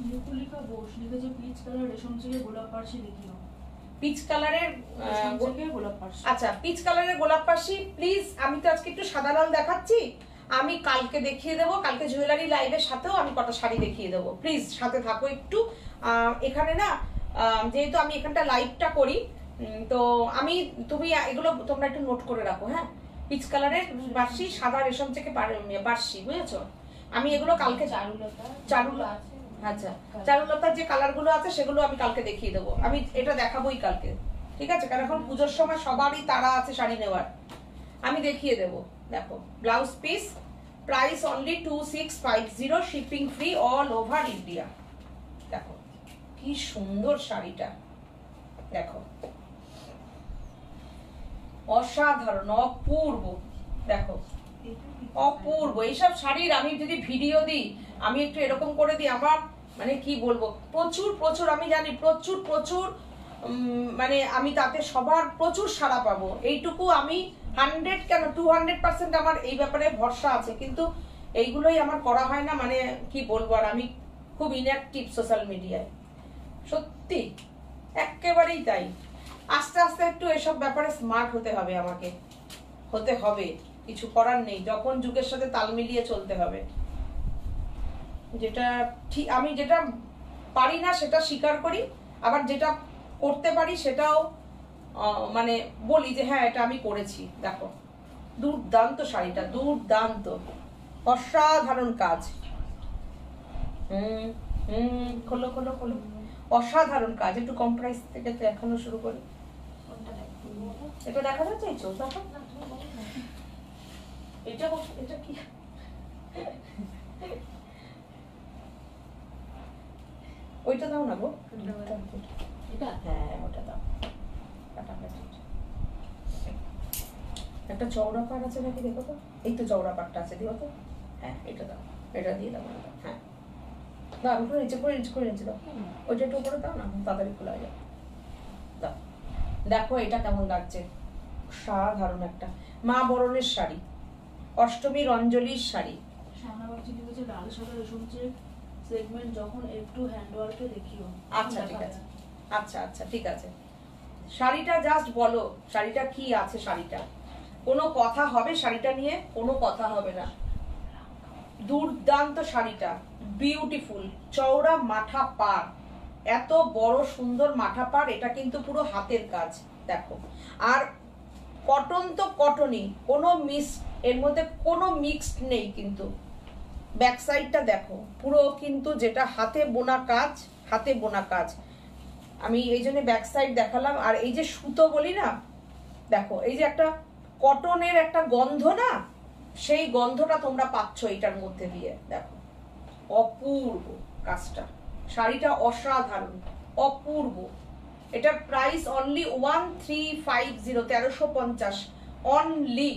মুকুলিকা বোস লিখেছে পিচ কালার রেশম থেকে গোলাপ পার্সি দেখিও। পিচ কালারের গোলাপ পাড়। আচ্ছা, পিচ কালারের গোলাপ পাশি প্লিজ। আমি তো আজকে একটু সাদা লাল দেখাচ্ছি, আমি কালকে দেখিয়ে দেবো, কালকে জুয়েলারি লাইভের সাথেও আমি কটা শাড়ি দেখিয়ে দেবো, প্লিজ সাথে থাকো একটু। এখানে না যেহেতু আমি এখানটা লাইভটা করি, তো আমি তুমি এগুলো তোমরা একটু নোট করে রাখো, হ্যাঁ। পিচ কালারের বার্ষি, সাদা রেশম থেকে বার্ষি, বুঝেছো? আমি এগুলো কালকে আচ্ছা চারুলতার যে কালার গুলো আছে সেগুলো আমি কালকে দেখিয়ে দেবো, আমি এটা দেখাবোই কালকে, ঠিক আছে? কারণ এখন পুজোর সময় সবারই তাড়া আছে শাড়ি নেওয়ার, আমি দেখিয়ে দেবো। দেখো blouse piece, price only 2650, shipping free all over India. দেখো কি সুন্দর শাড়িটা, দেখো অসাধারণ, অপূর্ব, দেখো অপূর্ব। এইসব শাড়ির আমি যদি ভিডিও দিই, আমি একটু এরকম করে দিই, আমার মানে কি বলবো, প্রচুর প্রচুর, আমি জানি প্রচুর প্রচুর, মানে আমি তাতে সবার প্রচুর সাড়া পাবো, এইটুকু আমি 100 কেন 200% আমার এই ব্যাপারে ভরসা আছে। কিন্তু এইগুলোই আমার করা হয় না, মানে কি বলবো, আর আমি খুব ইনঅ্যাক্টিভ সোশ্যাল মিডিয়ায়, সত্যি একেবারেই তাই। আস্তে আস্তে একটু এসব ব্যাপারে স্মার্ট হতে হবে, আমাকে হতে হবে, কিছু করার নেই, যখন যুগের সাথে তাল মিলিয়ে চলতে হবে। যেটা ঠিক, আমি যেটা পারি না সেটা স্বীকার করি, আবার যেটা করতে পারি সেটাও মানে বলি যে হ্যাঁ এটা আমি করেছি। দেখো দুর্দান্ত শাড়িটা, দুর্দান্ত, অসাধারণ কাজ। খোলো খোলো খোলো, অসাধারণ কাজ। একটু কম প্রাইস থেকে তো এখনো শুরু করি। এটা দেখা যাচ্ছে, এই চোখ দেখো, এটা এটা কি, ওইটা দাও না গো, এটা হ্যাঁ ওটা দাও। একটা চওড়া পাট আছে নাকি দেখো তো, এই তো চওড়া পাটটা আছে, দিও তো, হ্যাঁ এটা দাও, এটা দিয়ে দাও, হ্যাঁ দাও, একটু নিচে করে নিচে দাও, ওইটা একটু উপরে দাও না, তাড়াতাড়ি খোলা যায়, দাও। দেখো এটা কেমন লাগছে, সাধারণ একটা মা বরণের শাড়ি, অষ্টমীর অঞ্জলির শাড়ি। লাল সাদা রেশম সেগমেন্ট যখন একটু হ্যান্ডওয়ার্কে দেখিও। আচ্ছা ঠিক আছে, আচ্ছা আচ্ছা ঠিক আছে। শাড়িটা জাস্ট বলো, শাড়িটা কি আছে, শাড়িটা কোনো কথা হবে, শাড়িটা নিয়ে কোনো কথা হবে না, দুর্দান্ত শাড়িটা, বিউটিফুল, চওড়া মাথা পাড়, এত বড় সুন্দর মাথা পাড়, এটা কিন্তু পুরো হাতের কাজ, দেখো। আর কটন তো কটনই, কোনো এর মধ্যে কোনো মিক্সড নেই, কিন্তু ব্যাক সাইডটা দেখো পুরো কিন্তু যেটা হাতে বোনা কাজ, হাতে বোনা কাজ। আমি এই জন্য ব্যাক সাইড দেখালাম। আর এই যে সুতো বলি না, দেখো এই যে একটা কটনের একটা গন্ধ না, সেই গন্ধটা তোমরা পাচ্ছ এটার মধ্যে দিয়ে, দেখো অপূর্ব কাজটা, শাড়িটা অসাধারণ, অপূর্ব। এটার প্রাইস অনলি 1350, 1350 অনলি।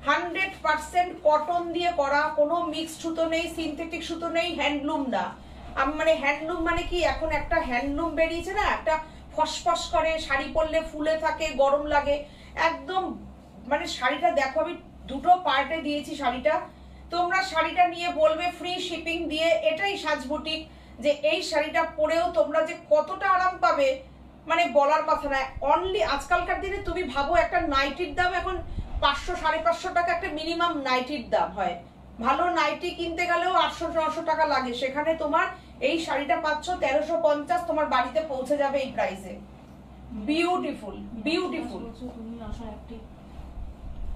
100% কটন দিয়ে করা, কোনো মিক্সড সুতো নেই, সিনথেটিক সুতো নেই, হ্যান্ডলুম না। আমি মানে হ্যান্ডলুম মানে কি, এখন একটা হ্যান্ডলুম বেরিয়েছে না, একটা ফসফস করে, শাড়ি পরলে ফুলে থাকে, গরম লাগে, একদম মানে শাড়িটা দেখো, আমি দুটো পার্টে দিয়েছি শাড়িটা, তোমরা শাড়িটা নিয়ে বলবে ফ্রি শিপিং দিয়ে, এটাই সাজবুটিক, যে এই শাড়িটা পরেও তোমরা যে কতটা আরাম পাবে মানে বলার কথা না। অনলি আজকালকার দিনে তুমি ভাবো একটা নাইটির দাম এখন 500 550 টাকা একটা মিনিমাম নাইটির দাম হয়, ভালো নাইটি কিনতে গেলেও 800-900 টাকা লাগে, সেখানে তোমার এই শাড়িটা পাচ্ছ 1350, তোমার বাড়িতে পৌঁছে যাবে এই প্রাইসে। Beautiful beautiful.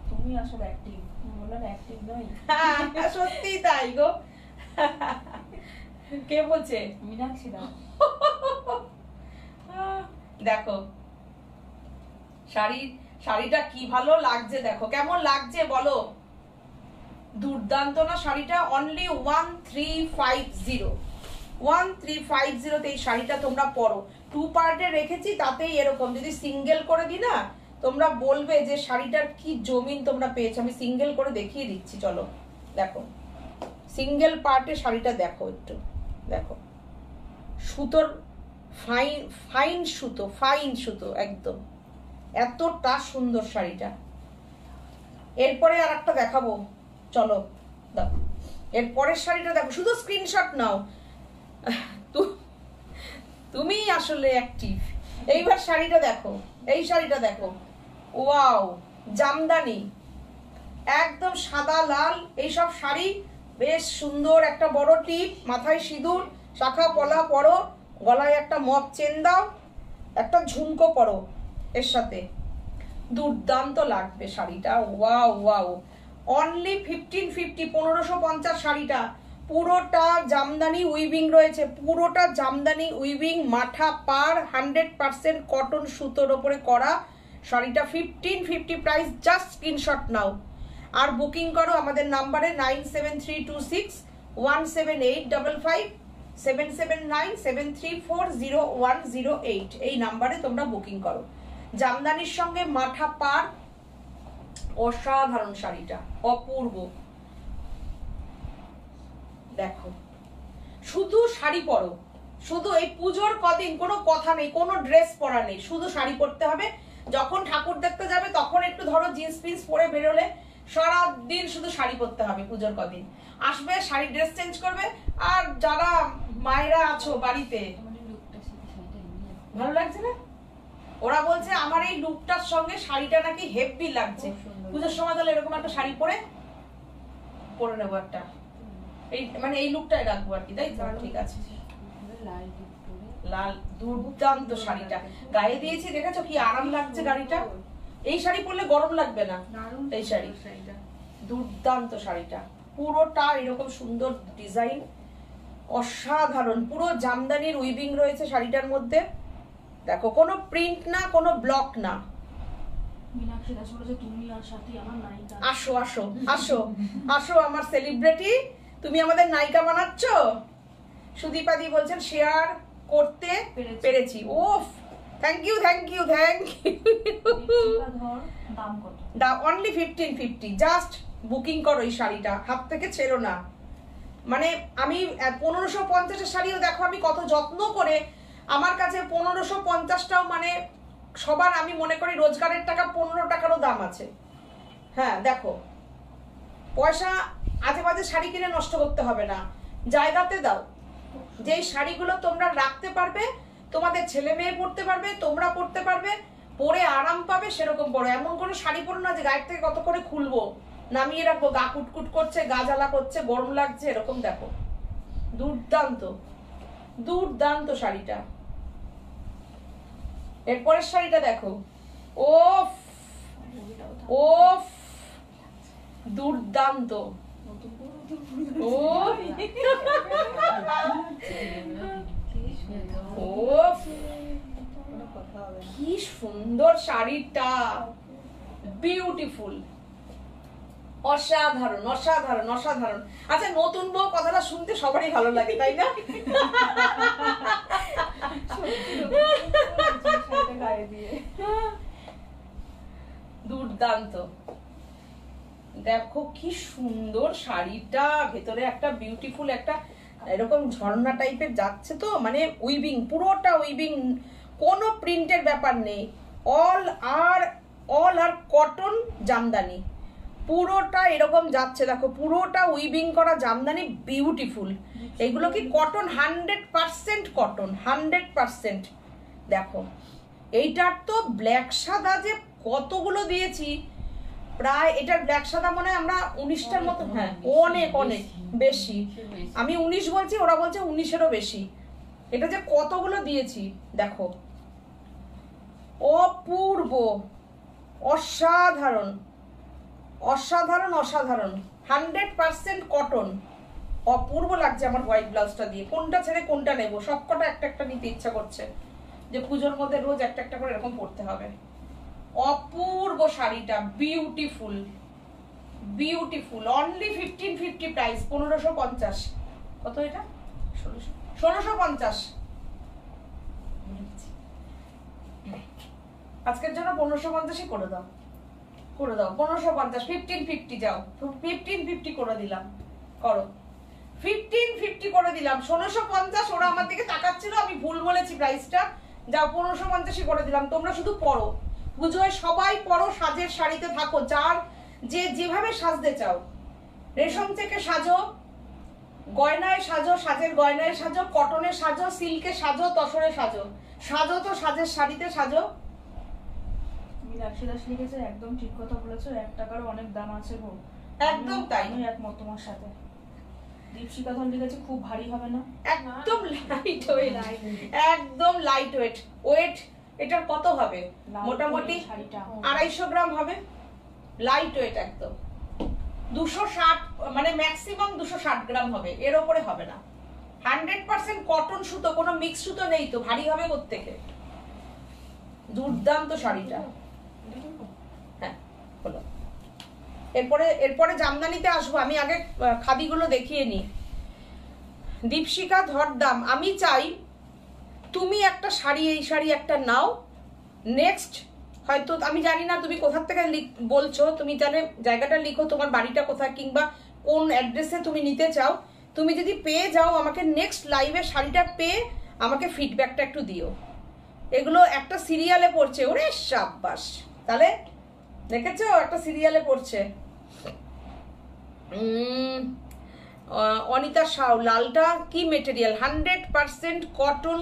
তুমি আসলে অ্যাক্টিভ, বললেন অ্যাক্টিভ নই, সত্যি তাই গো। কে বলছে? মীনাক্ষী দা। দেখো শাড়িটা কি ভালো লাগছে, দেখো কেমন লাগছে বলো, দুর্দান্ত না শাড়িটা। অনলি 1350 তে এই শাড়িটা তোমরা পরো। 2 পার্টে রেখেছি, তাতেই এরকম। যদি সিঙ্গেল করে দিই না, তোমরা বলবে যে শাড়িটার কি জমিন তোমরা পেয়েছো। আমি সিঙ্গেল করে দেখিয়ে দিচ্ছি, চলো দেখো সিঙ্গেল পার্টে শাড়িটা দেখো, একটু দেখো, সুতোর ফাইন সুতো একদম, এতটা সুন্দর শাড়িটা। এরপরে আর একটা দেখাবো, চলো দেখো এরপরের শাড়িটা দেখো, শুধু স্ক্রিনশট নাও, তুমি আসলে অ্যাক্টিভ। এইবার শাড়িটা দেখো, এই শাড়িটা দেখো, ওয়াও, জামদানি, একদম সাদা লাল এইসব শাড়ি, বেশ সুন্দর একটা বড় টিপ, মাথায় সিঁদুর, শাখা পলা পরো, গলায় একটা মপ চেন দাও, একটা ঝুমকো পরো এর সাথে, দুর্দান্ত লাগবে শাড়িটা। ওয়াও ওয়াও, অনলি 1550, 1550 শাড়িটা। পুরোটা জামদানি উইভিং রয়েছে, পুরোটা জামদানি উইভিং, মাঠা পার, 100% কটন সুতোর ওপরে করা শাড়িটা। 1550 প্রাইস, জাস্ট স্ক্রিনশট নাও আর বুকিং করো আমাদের নাম্বারে 9732617855, 7797340108, এই নাম্বারে তোমরা বুকিং করো। জামদানির সঙ্গে মাঠা পার, অসাধারণ শাড়িটা, অপূর্ব। দেখো, শুধু শাড়ি পরো, শুধু এই পুজোর কদিন কোনো কথা নেই, কোনো ড্রেস পরা নেই, শুধু শাড়ি পরতে হবে। যখন ঠাকুর দেখতে যাবে তখন একটু ধরো জিন্স পিন্স পরে বেরোলে, সারা দিন শুধু শাড়ি পরতে হবে। পুজোর কদিন আসবে, শাড়ি ড্রেস চেঞ্জ করবে। আর যারা মায়েরা আছো বাড়িতে, ভালো লাগছে না? ওরা বলছে আমার এই লুকটার সঙ্গে শাড়িটা নাকি হেভি লাগছে। পুজোর সময় তাহলে এরকম একটা শাড়ি পরে নেবো একটা, এই মানে এই লুকটাই রাখবো আর কি, তাই তো? ঠিক আছে, লাল, দুর্দান্ত শাড়িটা গায়ে দিয়েছি, দেখেছো কি আরাম লাগছে গাড়িটা। এই শাড়ি পরলে গরম লাগবে না, এই শাড়ি, দুর্দান্ত শাড়িটা, পুরোটা এরকম সুন্দর ডিজাইন, অসাধারণ। পুরো জামদানির উইভিং রয়েছে শাড়িটার মধ্যে। দেখো, কোনো প্রিন্ট না, কোনো ব্লক না। মীনাক্ষী দাস বলেছে তুমি আর সাথী আমার নায়িকা। আসো আসো আসো আসো আমার সেলিব্রিটি, তুমি আমাদের নায়িকা বানাচ্ছ। সুদীপাদি বলছেন শেয়ার করতে পেরেছি। ওফ, thank you thank you thank you. দাম কত? অনলি 1550, জাস্ট বুকিং করো এই শাড়িটা, হাত থেকে ছেড়ো না। মানে আমি 1550-এর শাড়িও দেখো আমি কত যত্ন করে, আমার কাছে 1550টাও মানে সবার, আমি মনে করি রোজগারের টাকা 15 টাকারও দাম আছে। হ্যাঁ দেখো, পয়সা আজে বাজে শাড়ি কিনে নষ্ট করতে হবে না, জায়গাতে দাও। যেই শাড়িগুলো তোমরা রাখতে পারবে, তোমাদের ছেলে মেয়ে পরতে পারবে, তোমরা পরতে পারবে, পরে আরাম পাবে, সেরকম পরো। এমন কোনো শাড়ি পরো না যে গায়ের থেকে কত করে খুলবো, নামিয়ে রাখবো, গা কুটকুট করছে, গা জ্বালা করছে, গরম লাগছে, এরকম। দেখো, দুর্দান্ত দুর্দান্ত শাড়িটা। এরপরের শাড়িটা দেখো, ওফ ওফ, দুর্দান্ত। কি সুন্দর শাড়িটা, বিউটিফুল, অসাধারণ অসাধারণ অসাধারণ। আচ্ছা, নতুন বউ কথাটা শুনতে সবারই ভালো লাগে, তাই না? দুর্দান্ত। দেখো কি সুন্দর শাড়িটা, ভেতরে একটা বিউটিফুল একটা এরকম ঝর্ণা টাইপের যাচ্ছে, তো মানে উইভিং, পুরোটা উইভিং, কোনো প্রিন্টের ব্যাপার নেই। অল আর কটন জামদানি, পুরোটা এরকম যাচ্ছে। দেখো, পুরোটা উইভিং করা জামদানি, বিউটিফুল। এগুলো কি কটন, 100% কটন, 100%। দেখো, এইটার তো ব্ল্যাক সাদা যে কতগুলো দিয়েছি, প্রায় এটার ব্ল্যাক সাদা মনে হয় আমরা 19টার মতো, হ্যাঁ অনেক অনেক বেশি। আমি 19 বলছি, ওরা বলছে 19-এরও বেশি। এটা যে কতগুলো দিয়েছি দেখো, অপূর্ব, অসাধারণ অসাধারণ অসাধারণ, 100% কটন, অপূর্ব লাগছে আমার হোয়াইট ব্লাউজটা দিয়ে। কোনটা ছেড়ে কোনটা নেব, সবকটা একটা একটা নিতে ইচ্ছা করছে, যে পুজোর মধ্যে রোজ একটা একটা করে এরকম পড়তে হবে। অপূর্ব শাড়িটা, বিউটিফুল বিউটিফুল, অনলি 1550 প্রাইস, 1550। কত এটা? 1650। আজকের জন্য 1550-ই করে দাও, করে দাও 1550, 1550 যাও, 1550 করে দিলাম, করো 1550 করে দিলাম। 1650 ওরা আমার দিকে তাকাচ্ছিল, আমি ভুল বলেছি প্রাইসটা, যাও 1550-ই করে দিলাম। তোমরা শুধু পড়ো, পুজোয় সবাই পড়ো, সাজের শাড়িতে থাকো, যার যে যেভাবে সাজতে চাও, রেশম থেকে সাজো, গয়নায় সাজো, সাজের গয়নায় সাজো, কটনে সাজো, সিল্কে সাজো, তসরে সাজো, সাজো তো, সাজের শাড়িতে সাজো। মীনাক্ষী দাস লিখেছে একদম ঠিক কথা বলেছো, 1 টাকারও অনেক দাম আছে গো। একদম তাই, আমি একমত তোমার সাথে। দীপশিকা ধর লিখেছে খুব ভারী হবে না? একদম লাইট ওয়েট, একদম লাইট ওয়েট। ওয়েট এটার কত হবে? মোটামুটি 250 গ্রাম হবে। লাইট ওয়েট একদম। 260 মানে ম্যাক্সিমাম 260 গ্রাম হবে, এর ওপরে হবে না। 100% কটন সুতো, কোনো মিক্স সুতো নেই তো, ভারী হবে কোত্থেকে? দুর্দান্ত শাড়িটা। হ্যাঁ হলো। এরপরে জামদানিতে আসবো, আমি আগে খাদিগুলো দেখিয়ে নিই। দীপশিকা ধরদাম, আমি চাই তুমি একটা শাড়ি, এই শাড়ি একটা নাও, নেক্সট হয়তো আমি জানি না তুমি কোথা থেকে বলছো, তুমি জানে জায়গাটা লিখো, তোমার বাড়িটা কোথায় কিংবা কোন অ্যাড্রেসে তুমি নিতে চাও। তুমি যদি পেয়ে যাও আমাকে নেক্সট লাইভে শাড়িটা পেয়ে আমাকে ফিডব্যাকটা একটু দিও। এগুলো একটা সিরিয়ালে পড়ছে, ওরে সাব্বাস। তাহলে দেখেছো একটা সিরিয়ালে পড়ছে। অনিতা সাউ, লালটা কি material? 100% cotton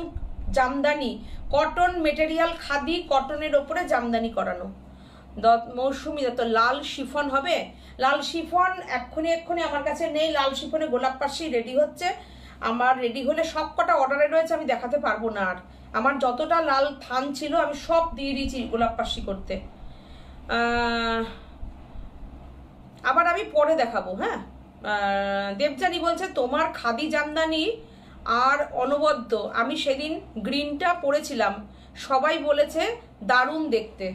Jamdani, cotton material, khadi কটনের ওপরে জামদানি করানো। মৌসুমি দত্ত, লাল শিফন হবে? লাল শিফন এক্ষুনি আমার কাছে নেই। লাল শিফনে গোলাপ পাশি রেডি হচ্ছে, আমার রেডি হলে সব কটা অর্ডারে রয়েছে, আমি দেখাতে পারবো না। আর আমার যতটা লাল থান ছিল আমি সব দিয়ে দিয়েছি গোলাপ পাশি করতে। আবার আমি পরে দেখাবো। হ্যাঁ, দেবজানি বলছে তোমার খাদি জামদানি আর অনবদ্য, আমি সেদিন গ্রিনটা পরেছিলাম, সবাই বলেছে দারুণ দেখতে।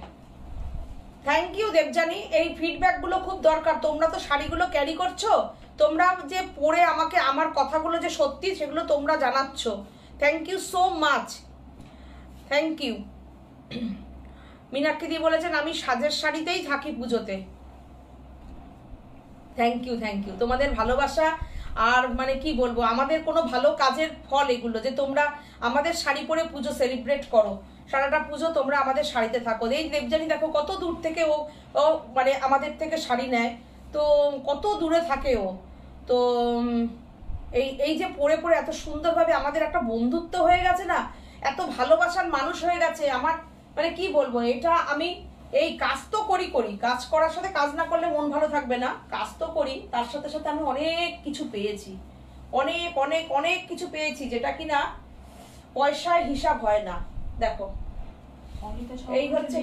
থ্যাংক ইউ দেবজানি, এই ফিডব্যাকগুলো খুব দরকার। তোমরা তো শাড়িগুলো ক্যারি করছো, তোমরা যে পরে আমাকে আমার কথাগুলো যে সত্যি সেগুলো তোমরা জানাচ্ছ। Thank you so much, thank you. Meenakshi দি বলেছেন আমি সাজের শাড়িতেই থাকি পুজোতে। Thank you, thank you. তোমাদের ভালোবাসা আর মানে কি বলবো, আমাদের কোনো ভালো কাজের ফল এগুলো, যে তোমরা আমাদের শাড়ি পরে পুজো সেলিব্রেট করো, সারাটা পুজো তোমরা আমাদের শাড়িতে থাকো। এই দেবজানি দেখো কত দূর থেকে ও মানে আমাদের থেকে শাড়ি নেয়, তো কত দূরে থাকে ও। তো এই যে পরে পরে এত সুন্দরভাবে আমাদের একটা বন্ধুত্ব হয়ে গেছে না, এত ভালোবাসার মানুষ হয়ে গেছে আমার, মানে কি বলবো। এটা আমি এই কাজ তো করি, কাজ করার সাথে কাজ না করলে মন ভালো থাকবে না। কাজ তো করি, তার সাথে সাথে আমি অনেক কিছু পেয়েছি, অনেক অনেক অনেক কিছু পেয়েছি, যেটা কিনা পয়সায় হিসাব হয় না। দেখো এই হচ্ছে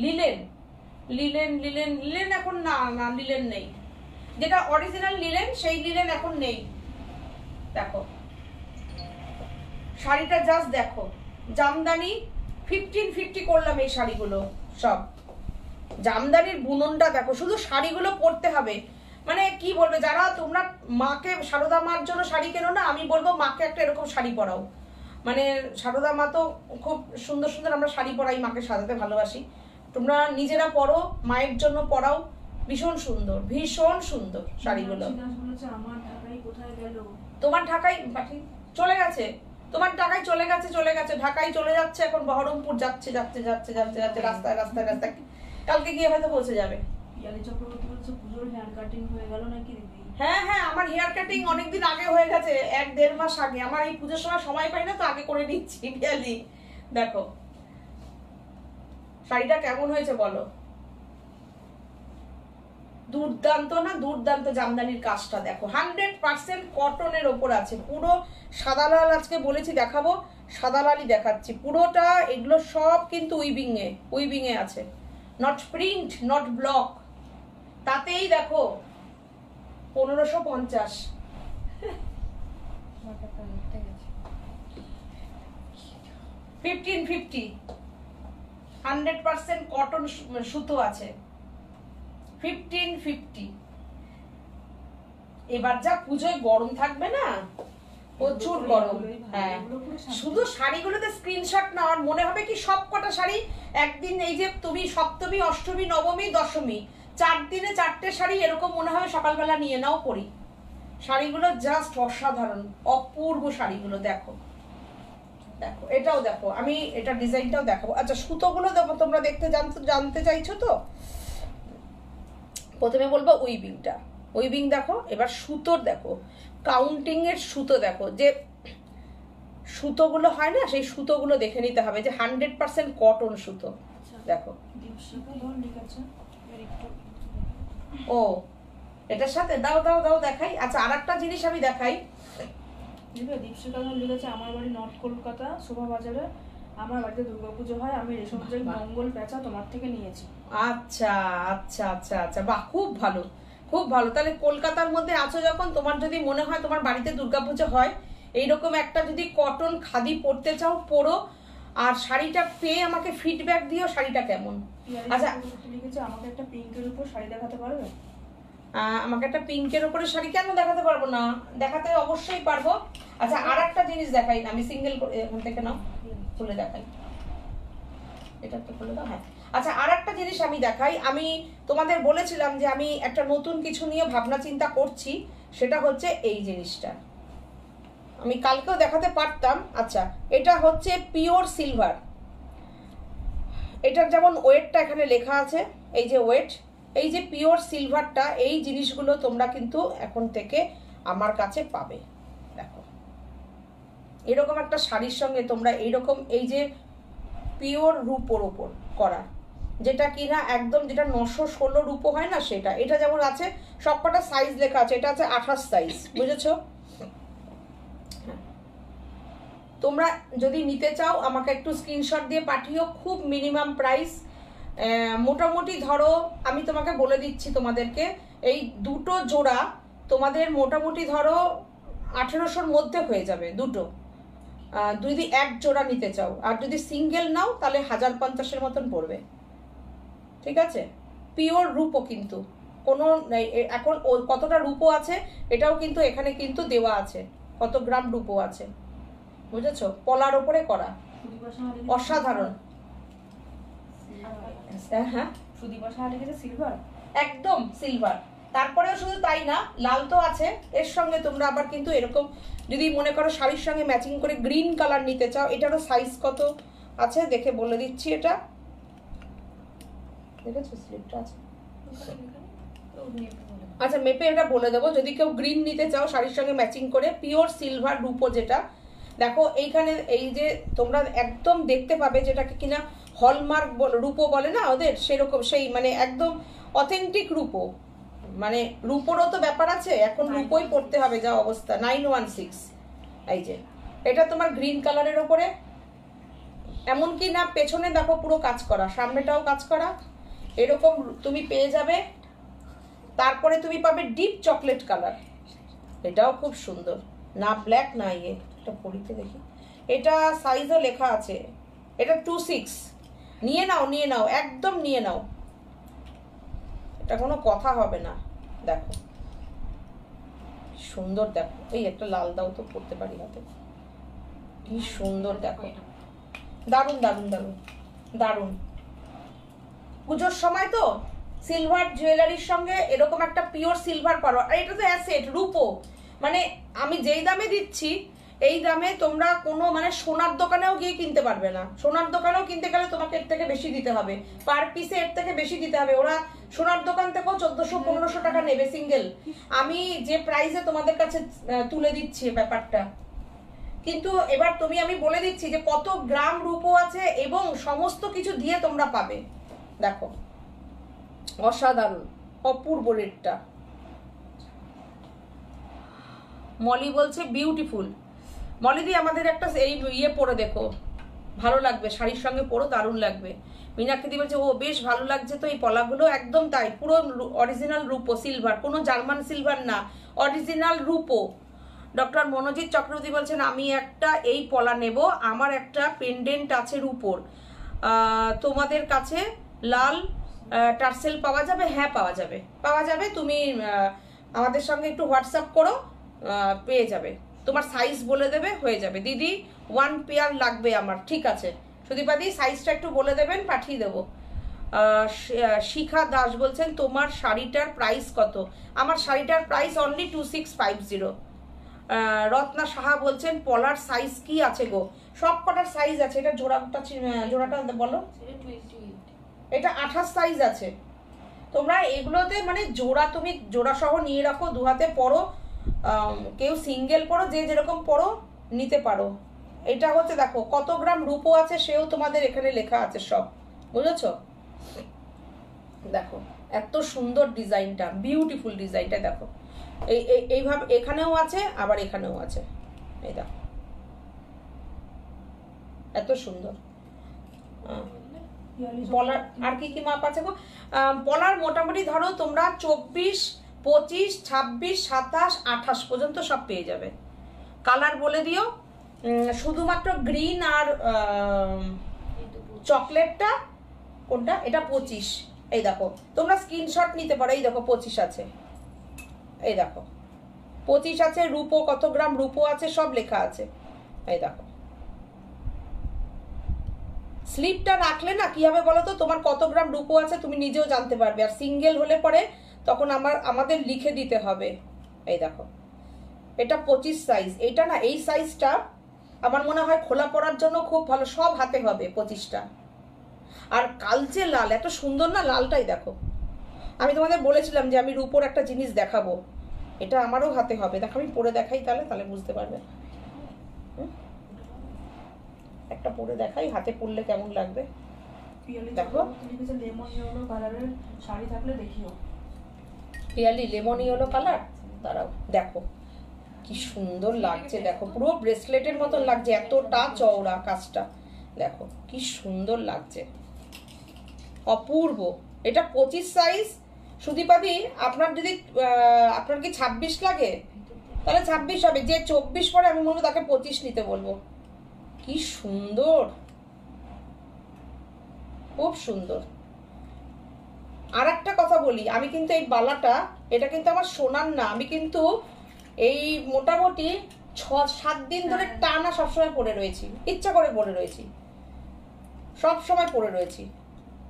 লিলেন, লিলেন লিলেন লিলেন এখন না, লিলেন নেই, যেটা অরিজিনাল লিলেন সেই লিলেন এখন নেই। দেখো শাড়িটা জাস্ট দেখো, জামদানি 1550 করলাম এই শাড়িগুলো সব। জামদানির বুননটা দেখো, শুধু শাড়িগুলো পরতে হবে। মানে কি বলবে, যারা তোমরা মাকে, সারদা মার জন্য শাড়ি কেনো না, আমি বলবো মাকে একটা এরকম শাড়ি পরাও। মানে সারদা মা তো খুব সুন্দর সুন্দর আমরা শাড়ি পরাই, মাকে সাজাতে ভালোবাসি। তোমরা নিজেরা পরো, মায়ের জন্য পরাও, ভীষণ সুন্দর, ভীষণ সুন্দর শাড়িগুলো। তোমার ঢাকায় চলে গেছে, তোমার ঢাকায় চলে গেছে, ঢাকায় চলে যাচ্ছে এখন, বহরমপুর যাচ্ছে যাচ্ছে যাচ্ছে যাচ্ছে যাচ্ছে, রাস্তায় রাস্তায় রাস্তায়, কালকে গিয়ে হয়তো পৌঁছে যাবে। হ্যাঁ হ্যাঁ, আমার হেয়ার কাটিং অনেকদিন আগে হয়ে গেছে, 1-1.5 মাস আগে। আমার এই পুজোর সময় পাই না তো, আগে করে নিচ্ছি পিয়ালি। দেখো শাড়িটা কেমন হয়েছে বলো, দুর্দান্ত না? দুর্দান্ত জামদানির কাজটা দেখো, 100% কটনের ওপর আছে, পুরো সাদা লাল। আজকে বলেছি দেখাবো, সাদা লালই দেখাচ্ছি পুরোটা। এগুলো সব কিন্তু উইভিং এ আছে, নট প্রিন্ট, নট ব্লক। তাতেই দেখো 1550। 1550 100% কটন সুতো আছে, 1550। এবার যা পুজোয় গরম থাকবে না, প্রচুর গরম। হ্যাঁ, শুধু শাড়িগুলোতে স্ক্রিনশট না, আর মনে হবে কি সব কটা শাড়ি একদিন, এই যে তুমি সপ্তমী, অষ্টমী, নবমী, দশমী, 4 দিনে 4টে শাড়ি, এরকম মনে হয় সকালবেলা নিয়ে নাও পরি। শাড়িগুলো জাস্ট অসাধারণ, অপূর্ব শাড়িগুলো। দেখো দেখো, এটাও দেখো, আমি এটা ডিজাইনটাও দেখাবো। আচ্ছা, সুতোগুলো দেখো, তোমরা জানতে চাইছো তো। প্রথমে বলবো উইভিংটা, উইভিং দেখো। এবার সুতোর দেখো, কাউন্টিং এর সুতো দেখো, যে সুতোগুলো হয় না, সেই সুতোগুলো দেখে নিতে হবে যে 100% কটন সুতো। দেখো ও এটার সাথে দাও দাও দাও দেখাই। আচ্ছা আর একটা জিনিস আমি দেখাই, দীপশিখা ধর লিখেছে আমার বাড়ি নর্থ কলকাতা শোভা বাজারে, আমার বাড়িতে দুর্গাপুজো হয়, আমি রেশম চেক মঙ্গল পেঁচা তোমার থেকে নিয়েছি। আচ্ছা আচ্ছা আচ্ছা আচ্ছা, বাহ, খুব ভালো খুব ভালো। তাহলে কলকাতার মধ্যে আছো যখন, তোমার যদি মনে হয় তোমার বাড়িতে দুর্গাপুজো হয়, এইরকম একটা যদি কটন খাদি পরতে চাও পরো, আর শাড়িটা পেয়ে আমাকে ফিডব্যাক দিও শাড়িটা কেমন। আচ্ছা লিখেছে আমাকে একটা পিঙ্কের উপর শাড়ি দেখাতে পারবে? আমাকে একটা পিঙ্কের উপরে শাড়ি কেন দেখাতে পারবো না, দেখাতে অবশ্যই পারবো। আচ্ছা আর একটা জিনিস দেখাই, আমি সিঙ্গেল এখান থেকে নাও খুলে দেখাই, এটা তো খুলে দাও। হ্যাঁ আচ্ছা আর একটা জিনিস আমি দেখাই, আমি তোমাদের বলেছিলাম যে আমি একটা নতুন কিছু নিয়ে ভাবনা চিন্তা করছি, সেটা হচ্ছে এই জিনিসটা, আমি কালকেও দেখাতে পারতাম। আচ্ছা এটা হচ্ছে পিওর সিলভার, এটার যেমন ওয়েটটা এখানে লেখা আছে, এই যে ওয়েট, এই যে পিওর সিলভারটা, এই জিনিসগুলো তোমরা কিন্তু এখন থেকে আমার কাছে পাবে। দেখো এরকম একটা শাড়ির সঙ্গে তোমরা এইরকম এই যে পিওর রূপোর ওপর করা, যেটা কিনা একদম যেটা 916 রূপো হয় না সেটা, এটা যেমন আছে সবকটা সাইজ লেখা আছে, এটা আছে 28 সাইজ, বুঝেছো? তোমরা যদি নিতে চাও আমাকে একটু স্ক্রিনশট দিয়ে পাঠিও, খুব মিনিমাম প্রাইস, মোটামুটি ধরো আমি তোমাকে বলে দিচ্ছি তোমাদেরকে, এই দুটো জোড়া তোমাদের মোটামুটি ধরো 1800-র মধ্যে হয়ে যাবে দুটো, যদি এক জোড়া নিতে চাও, আর যদি সিঙ্গেল নাও তাহলে 1050-এর মতন পড়বে, ঠিক আছে? পিওর রূপো কিন্তু কোনো এখন কতটা রূপো আছে এটাও কিন্তু এখানে কিন্তু দেওয়া আছে, কত গ্রাম রূপো আছে, বুঝেছো? পলার ওপরে করা, অসাধারণ। হ্যাঁ সুদীপা সাহা লিখেছে সিলভার, একদম সিলভার। তারপরেও শুধু তাই না, লাল তো আছে, এর সঙ্গে তোমরা আবার কিন্তু এরকম যদি মনে করো শাড়ির সঙ্গে ম্যাচিং করে গ্রিন কালার নিতে চাও, এটারও সাইজ কত আছে দেখে বলে দিচ্ছি, এটা দেখেছো স্লিপটা আছে, আচ্ছা মেপে এটা বলে দেবো। যদি কেউ গ্রিন নিতে চাও শাড়ির সঙ্গে ম্যাচিং করে, পিওর সিলভার রূপো যেটা, দেখো এইখানে এই যে তোমরা একদম দেখতে পাবে যেটাকে কিনা হলমার্ক রূপো বলে না ওদের, সেরকম সেই মানে একদম অথেন্টিক রূপো, মানে রূপোরও তো ব্যাপার আছে, এখন রূপোই পড়তে হবে যা অবস্থা। 916, এই যে এটা তোমার গ্রিন কালারের ওপরে, এমনকি না পেছনে দেখো পুরো কাজ করা, সামনেটাও কাজ করা, এরকম তুমি পেয়ে যাবে। তারপরে তুমি পাবে ডিপ চকলেট কালার, এটাও খুব সুন্দর, না ব্ল্যাক না ইয়ে, এটা পরিতে দেখি, এটা সাইজও লেখা আছে, এটা 26, নিয়ে নাও নিয়ে নাও একদম নিয়ে নাও, এটা কোনো কথা হবে না। দেখো সুন্দর, দেখো এই একটা লাল দাও তো পড়তে পারি হাতে, কি সুন্দর, দেখো দারুণ দারুণ দারুণ দারুণ। পুজোর সময় তো সিলভার জুয়েলারির সঙ্গে এরকম একটা পিওর সিলভার পারো, আর এটা তো অ্যাসেট রূপো, মানে আমি যেই দামে দিচ্ছি এই দামে তোমরা কোনো মানে সোনার দোকানেও গিয়ে কিনতে পারবে না, সোনার দোকানেও কিনতে গেলে তোমাকে এর থেকে বেশি দিতে হবে, পার পিসে এর থেকে বেশি দিতে হবে, ওরা সোনার দোকান থেকেও 1400-1500 টাকা নেবে সিঙ্গেল, আমি যে প্রাইসে তোমাদের কাছে তুলে দিচ্ছি ব্যাপারটা। কিন্তু এবার আমি বলে দিচ্ছি যে কত গ্রাম রূপো আছে এবং সমস্ত কিছু দিয়ে তোমরা পাবে, দেখো অসাধারণ অপূর্ব রেটটা। মলি বলছে বিউটিফুল, মলিদি আমাদের একটা এই ইয়ে পরে দেখো, ভালো লাগবে, শাড়ির সঙ্গে পরো দারুণ লাগবে। মীনাক্ষী বলছে ও বেশ ভালো লাগছে তো এই পলাগুলো, একদম তাই, পুরো অরিজিনাল রূপো সিলভার, কোনো জার্মান সিলভার না, অরিজিনাল রূপো। ডক্টর মনোজিৎ চক্রবর্তী বলছেন আমি একটা এই পলা নেব, আমার একটা পেন্ডেন্ট আছে রূপোর, তোমাদের কাছে লাল টার্সেল পাওয়া যাবে? হ্যাঁ পাওয়া যাবে, পাওয়া যাবে, তুমি আমাদের সঙ্গে একটু হোয়াটসঅ্যাপ করো, পেয়ে যাবে, তোমার সাইজ বলে দেবে, হয়ে যাবে। দিদি 1 পেয়ার লাগবে আমার, ঠিক আছে সুদীপাদি সাইজটা একটু বলে দেবেন, পাঠিয়ে দেবো। শিখা দাস বলছেন তোমার শাড়িটার প্রাইস কত? আমার শাড়িটার প্রাইস অনলি 2650। রত্না সাহা বলছেন পলার সাইজ কি আছে গো? সব কটার সাইজ আছে, এটা জোড়াটা বলো, এটা 28 সাইজ আছে। তোমরা এগুলোতে মানে জোড়া, তুমি জোড়া সহ নিয়ে রাখো, দু হাতে পরো, কেউ সিঙ্গেল পরো, যে যেরকম পরো নিতে পারো। এটা হচ্ছে দেখো কত গ্রাম রূপো আছে সেও তোমাদের এখানে লেখা আছে সব, বুঝেছো? দেখো এত সুন্দর ডিজাইনটা, বিউটিফুল ডিজাইনটা দেখো। এইভাবে এখানেও আছে, আবার এখানেও আছে, এই দেখো এত সুন্দর। পলার আর কি কি মাপ আছে গো? পলার মোটামুটি ধরো তোমরা 24, 25, 26, 27, 28 পর্যন্ত সব পেয়ে যাবে। কালার বলে দিও, শুধুমাত্র গ্রিন আর চকলেটটা কোনটা, এটা 25। এই দেখো তোমরা স্ক্রিনশট নিতে পারো, এই দেখো 25 আছে, এই দেখো 25 আছে। রূপো কত গ্রাম রূপো আছে সব লেখা আছে, এই দেখো। স্লিপটা রাখলে না কি হবে বলো তো, তোমার কত গ্রাম রূপো আছে তুমি নিজেও জানতে পারবে। আর সিঙ্গেল হলে পরে তখন আমাদের লিখে দিতে হবে। এই দেখো এটা 25 সাইজ, এটা না এই সাইজটা আমার মনে হয় খোলা পড়ার জন্য খুব ভালো, সব হাতে হবে 25টা। আর কালচে লাল, এত সুন্দর না লালটাই দেখো। আমি তোমাদের বলেছিলাম যে আমি রূপোর একটা জিনিস দেখাবো, এটা আমারও হাতে হবে। দেখো আমি পরে দেখাই, তাহলে বুঝতে পারবে। একটা পরে দেখাই হাতে পরলে কেমন লাগবে। দেখো লেমন ইয়েলো কালারের শাড়ি থাকলে দেখিও। পিয়ালি লেমন ইয়েলো কালার, দাঁড়াও দেখো কি সুন্দর লাগছে। দেখো পুরো ব্রেসলেটের মতন লাগছে, এতটা চওড়া কাজটা, দেখো কি সুন্দর লাগছে, অপূর্ব। এটা 25 সাইজ। সুদীপাদি আপনার যদি আপনার কি 26 লাগে তাহলে 26 হবে, যে 24 পরে আমি বলবো তাকে 25 নিতে বলবো। কি সুন্দর, খুব সুন্দর। আর একটা কথা বলি, আমি কিন্তু এই বালাটা, এটা কিন্তু আমার সোনার না, আমি কিন্তু এই মোটামুটি 6-7 দিন ধরে টানা সবসময় পরে রয়েছি, ইচ্ছা করে পরে রয়েছি, সব সময় পরে রয়েছি।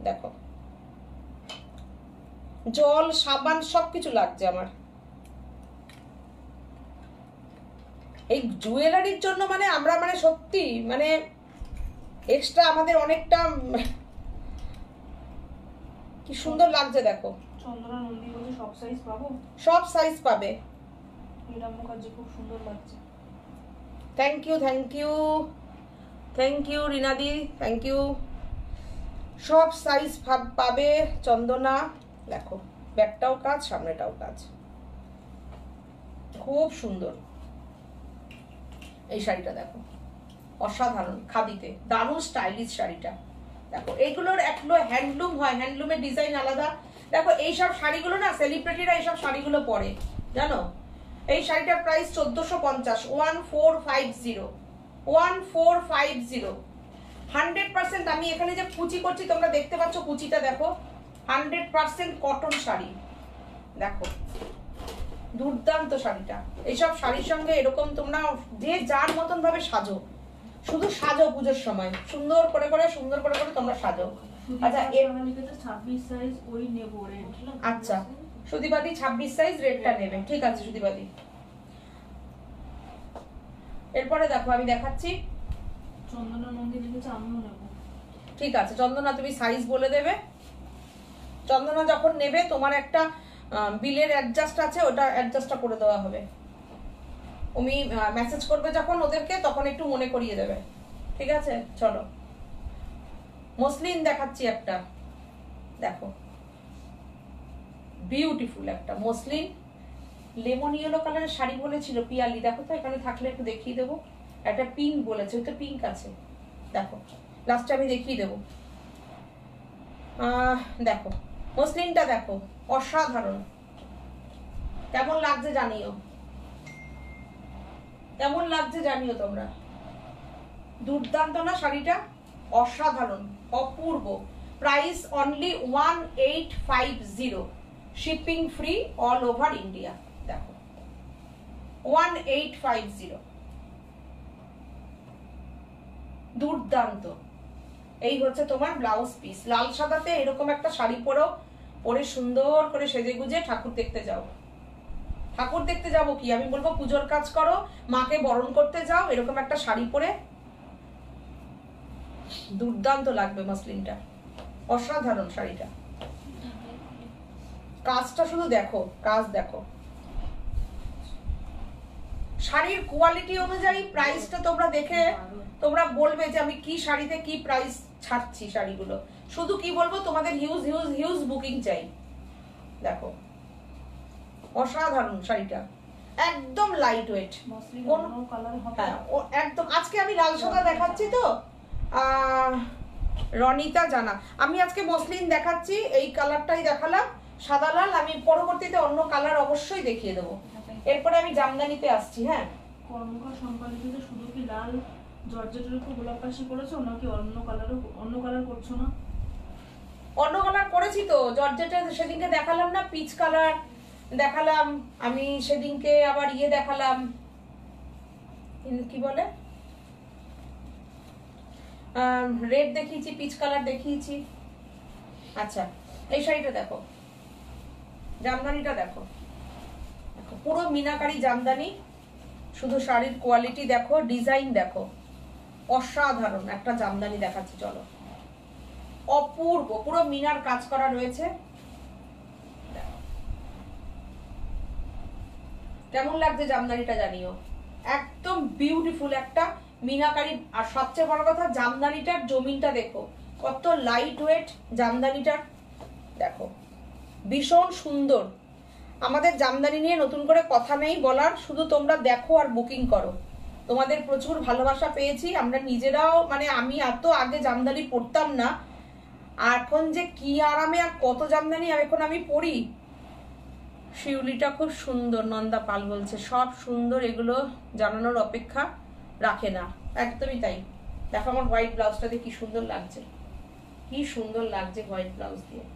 দেখো জল সাবান সবকিছু লাগছে আমার। এই জুয়েলারির জন্য মানে আমরা মানে সত্যি মানে এক্সট্রা আমাদের অনেকটা। কি সুন্দর লাগছে দেখো। চন্দনা নন্দী বলে সব সাইজ পাবো? সব সাইজ পাবে। নীলা মুখার্জি খুব সুন্দর লাগছে। Thank you, thank you, thank you রিনাদি, থ্যাংক ইউ। সব সাইজ পাবে চন্দনা। দেখো ব্যাকটাও কাজ, সামনেটাও কাজ, খুব সুন্দর। এই শাড়িটা দেখো অসাধারণ, খাদিতে দারুণ স্টাইলিশ শাড়িটা। দেখো এইগুলোর একগুলো হ্যান্ডলুম হয়, হ্যান্ডলুমের ডিজাইন আলাদা। দেখো এইসব শাড়িগুলো না সেলিব্রিটিরা এইসব শাড়িগুলো পরে, জানো। এই শাড়িটার প্রাইস 1450, 1450, 1450। 100% আমি এখানে যে কুচি করছি তোমরা দেখতে পাচ্ছ, কুচিটা দেখো 100% কটন শাড়ি। দেখো দুর্দান্ত শাড়িটা। এইসব শাড়ির সঙ্গে এরকম তোমরা যে যার মতন ভাবে সাজো, শুধু সাজো পুজোর সময় সুন্দর করে করে, সুন্দর করে করে তোমরা সাজো। আচ্ছা 26 সাইজ ওই নেব রেড। আচ্ছা সুদীপাদি 26 সাইজ রেডটা নেবে, ঠিক আছে সুদীপাদি। এরপরে দেখো আমি দেখাচ্ছি, চন্দনা নন্দী লিখেছে আমিও নেব। ঠিক আছে চন্দনা তুমি সাইজ বলে দেবে। চন্দনা যখন নেবে তোমার একটা বিলের অ্যাডজাস্ট আছে, ওটা অ্যাডজাস্টটা করে দেওয়া হবে। তুমি মেসেজ করবে যখন ওদেরকে, তখন একটু মনে করিয়ে দেবে, ঠিক আছে। চলো মসলিন দেখাচ্ছি একটা, দেখো বিউটিফুল একটা মসলিন লেমন ইয়েলো কালারের শাড়ি বলেছিল পিয়ালি। দেখো তো এখানে থাকলে একটু দেখিয়ে দেবো। একটা পিঙ্ক বলেছে, ওই তো পিঙ্ক আছে, দেখো লাস্টে আমি দেখিয়ে দেবো। দেখো মসলিনটা দেখো অসাধারণ, কেমন লাগছে জানিও, কেমন লাগছে জানিও তোমরা। দুর্দান্ত না শাড়িটা, অসাধারণ, অপূর্ব। Price only 1850, shipping free all over India. দেখো 1850, দুর্দান্ত। এই হচ্ছে তোমার ব্লাউজ পিস। লাল সাদাতে এরকম একটা শাড়ি পরে সুন্দর করে সেজে গুজে ঠাকুর দেখতে যাও। ঠাকুর দেখতে যাবো কি, আমি বলবো পুজোর কাজ করো, মাকে বরণ করতে যাও, এরকম একটা শাড়ি পরে দুর্দান্ত লাগবে। মসলিনটা অসাধারণ, শাড়িটা কাজটা শুধু দেখো, কাজ দেখো। শাড়ির কোয়ালিটি অনুযায়ী প্রাইসটা তোমরা দেখে তোমরা বলবে যে আমি কি শাড়িতে কি প্রাইস ছাড়ছি শাড়িগুলো। শুধু কি বলবো, তোমাদের হিউজ হিউজ হিউজ বুকিং চাই। দেখো অসাধারণ শাড়িটা, একদম লাইট ওয়েট, হ্যাঁ একদম। আজকে আমি লাল সাদা দেখাচ্ছি তো রনিতা জানা, আমি আজকে মসলিন দেখাচ্ছি, এই কালারটাই দেখালাম সাদা লাল, আমি পরবর্তীতে অন্য কালার অবশ্যই দেখিয়ে দেবো। এরপরে আমি জামদানিতে আসছি। হ্যাঁ, কর্মকার সম্পাদিততে শুধু কি লাল জর্জেটের উপর গোলাপ কাশি করেছো নাকি অন্য কালার করছো না? অন্য কালার করেছি তো, জর্জেটের সেদিনকে দেখালাম না, পিচ কালার দেখালাম, আমি সেদিনকে আবার ইয়ে দেখালাম, কি বলে রেড দেখিয়েছি, পিচ কালার দেখিয়েছি। আচ্ছা এই শাড়িটা দেখো, জামদানিটা দেখো, পুরো মিনাকারি জামদানি, শুধু শাড়ির কোয়ালিটি দেখো, ডিজাইন দেখো, অসাধারণ একটা জামদানি দেখাচ্ছি চলো, অপূর্ব, পুরো মিনার কাজ করা রয়েছে। কেমন লাগছে জামদানিটা জানিও, একদম বিউটিফুল একটা মিনাকারি। আর সবচেয়ে বড় কথা জামদানিটার জমিনটা দেখো, কত লাইট ওয়েট জামদানিটার, দেখো ভীষণ সুন্দর। আমাদের জামদানি নিয়ে নতুন করে কথা নেই বলার, শুধু তোমরা দেখো আর বুকিং করো। তোমাদের প্রচুর ভালোবাসা পেয়েছি আমরা নিজেরাও, মানে আমি এত আগে জামদানি পরতাম না, এখন যে কি আরামে আর কত জামদানি এখন আমি পরি। শিউলিটা খুব সুন্দর, নন্দা পাল বলছে সব সুন্দর, এগুলো জানানোর অপেক্ষা রাখে না, একদমই তাই। দেখো আমার হোয়াইট ব্লাউজটা দিয়ে কি সুন্দর লাগছে, কি সুন্দর লাগছে হোয়াইট ব্লাউজ দিয়ে।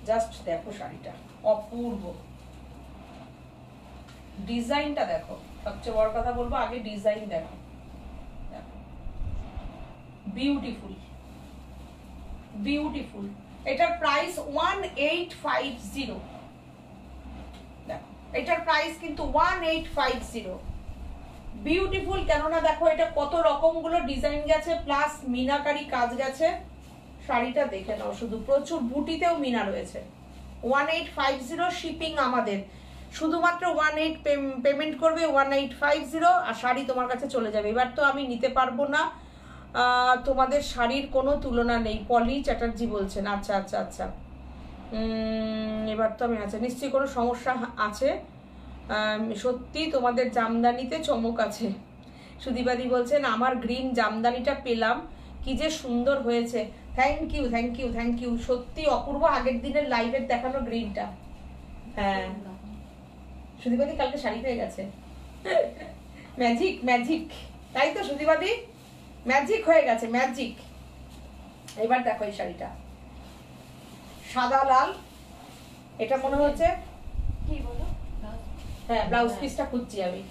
জাস্ট দেখো শাড়িটা অপূর্ব, ডিজাইনটা দেখো, সবচেয়ে বড় কথা বলবো আগে ডিজাইন দেখো, বিউটিফুল বিউটিফুল। এটার প্রাইস 1850, দেখো এটার প্রাইস কিন্তু 1850। বিউটিফুল, কেননা দেখো এটা কত রকমগুলো ডিজাইন গেছে, প্লাস মিনাকারি কাজ গেছে। শাড়িটা দেখে নাও শুধু, প্রচুর বুটিতেও মিনা রয়েছে। 1850 শিপিং আমাদের, শুধুমাত্র 18 পেমেন্ট করবে, 1850 আর শাড়ি তোমার কাছে চলে যাবে। এবার তো আমি নিতে পারবো না, তোমাদের শাড়ির কোনো তুলনা নেই, পলি চ্যাটার্জি বলছেন। আচ্ছা আচ্ছা আচ্ছা, এবার তো আমি, আচ্ছা নিশ্চয়ই কোনো সমস্যা আছে, সত্যি তোমাদের জামদানিতে চমক আছে। সুদীপাদি বলছেন আমার গ্রিন জামদানিটা পেলাম, কি যে সুন্দর হয়েছে। Thank you thank you thank you, সত্যি অপূর্ব, আগের দিনের লাইভের দেখানো গ্রিনটা। হ্যাঁ সুদীপাদি কালকে শাড়ি পেয়ে গেছে, ম্যাজিক ম্যাজিক, তাই তো সুদীপাদি, ম্যাজিক হয়ে গেছে ম্যাজিক। এবার দেখো এই শাড়িটা সাদা লাল, এটা মনে হচ্ছে কি বলো, হ্যাঁ ব্লাউজ পিসটা খুঁজছি আমি।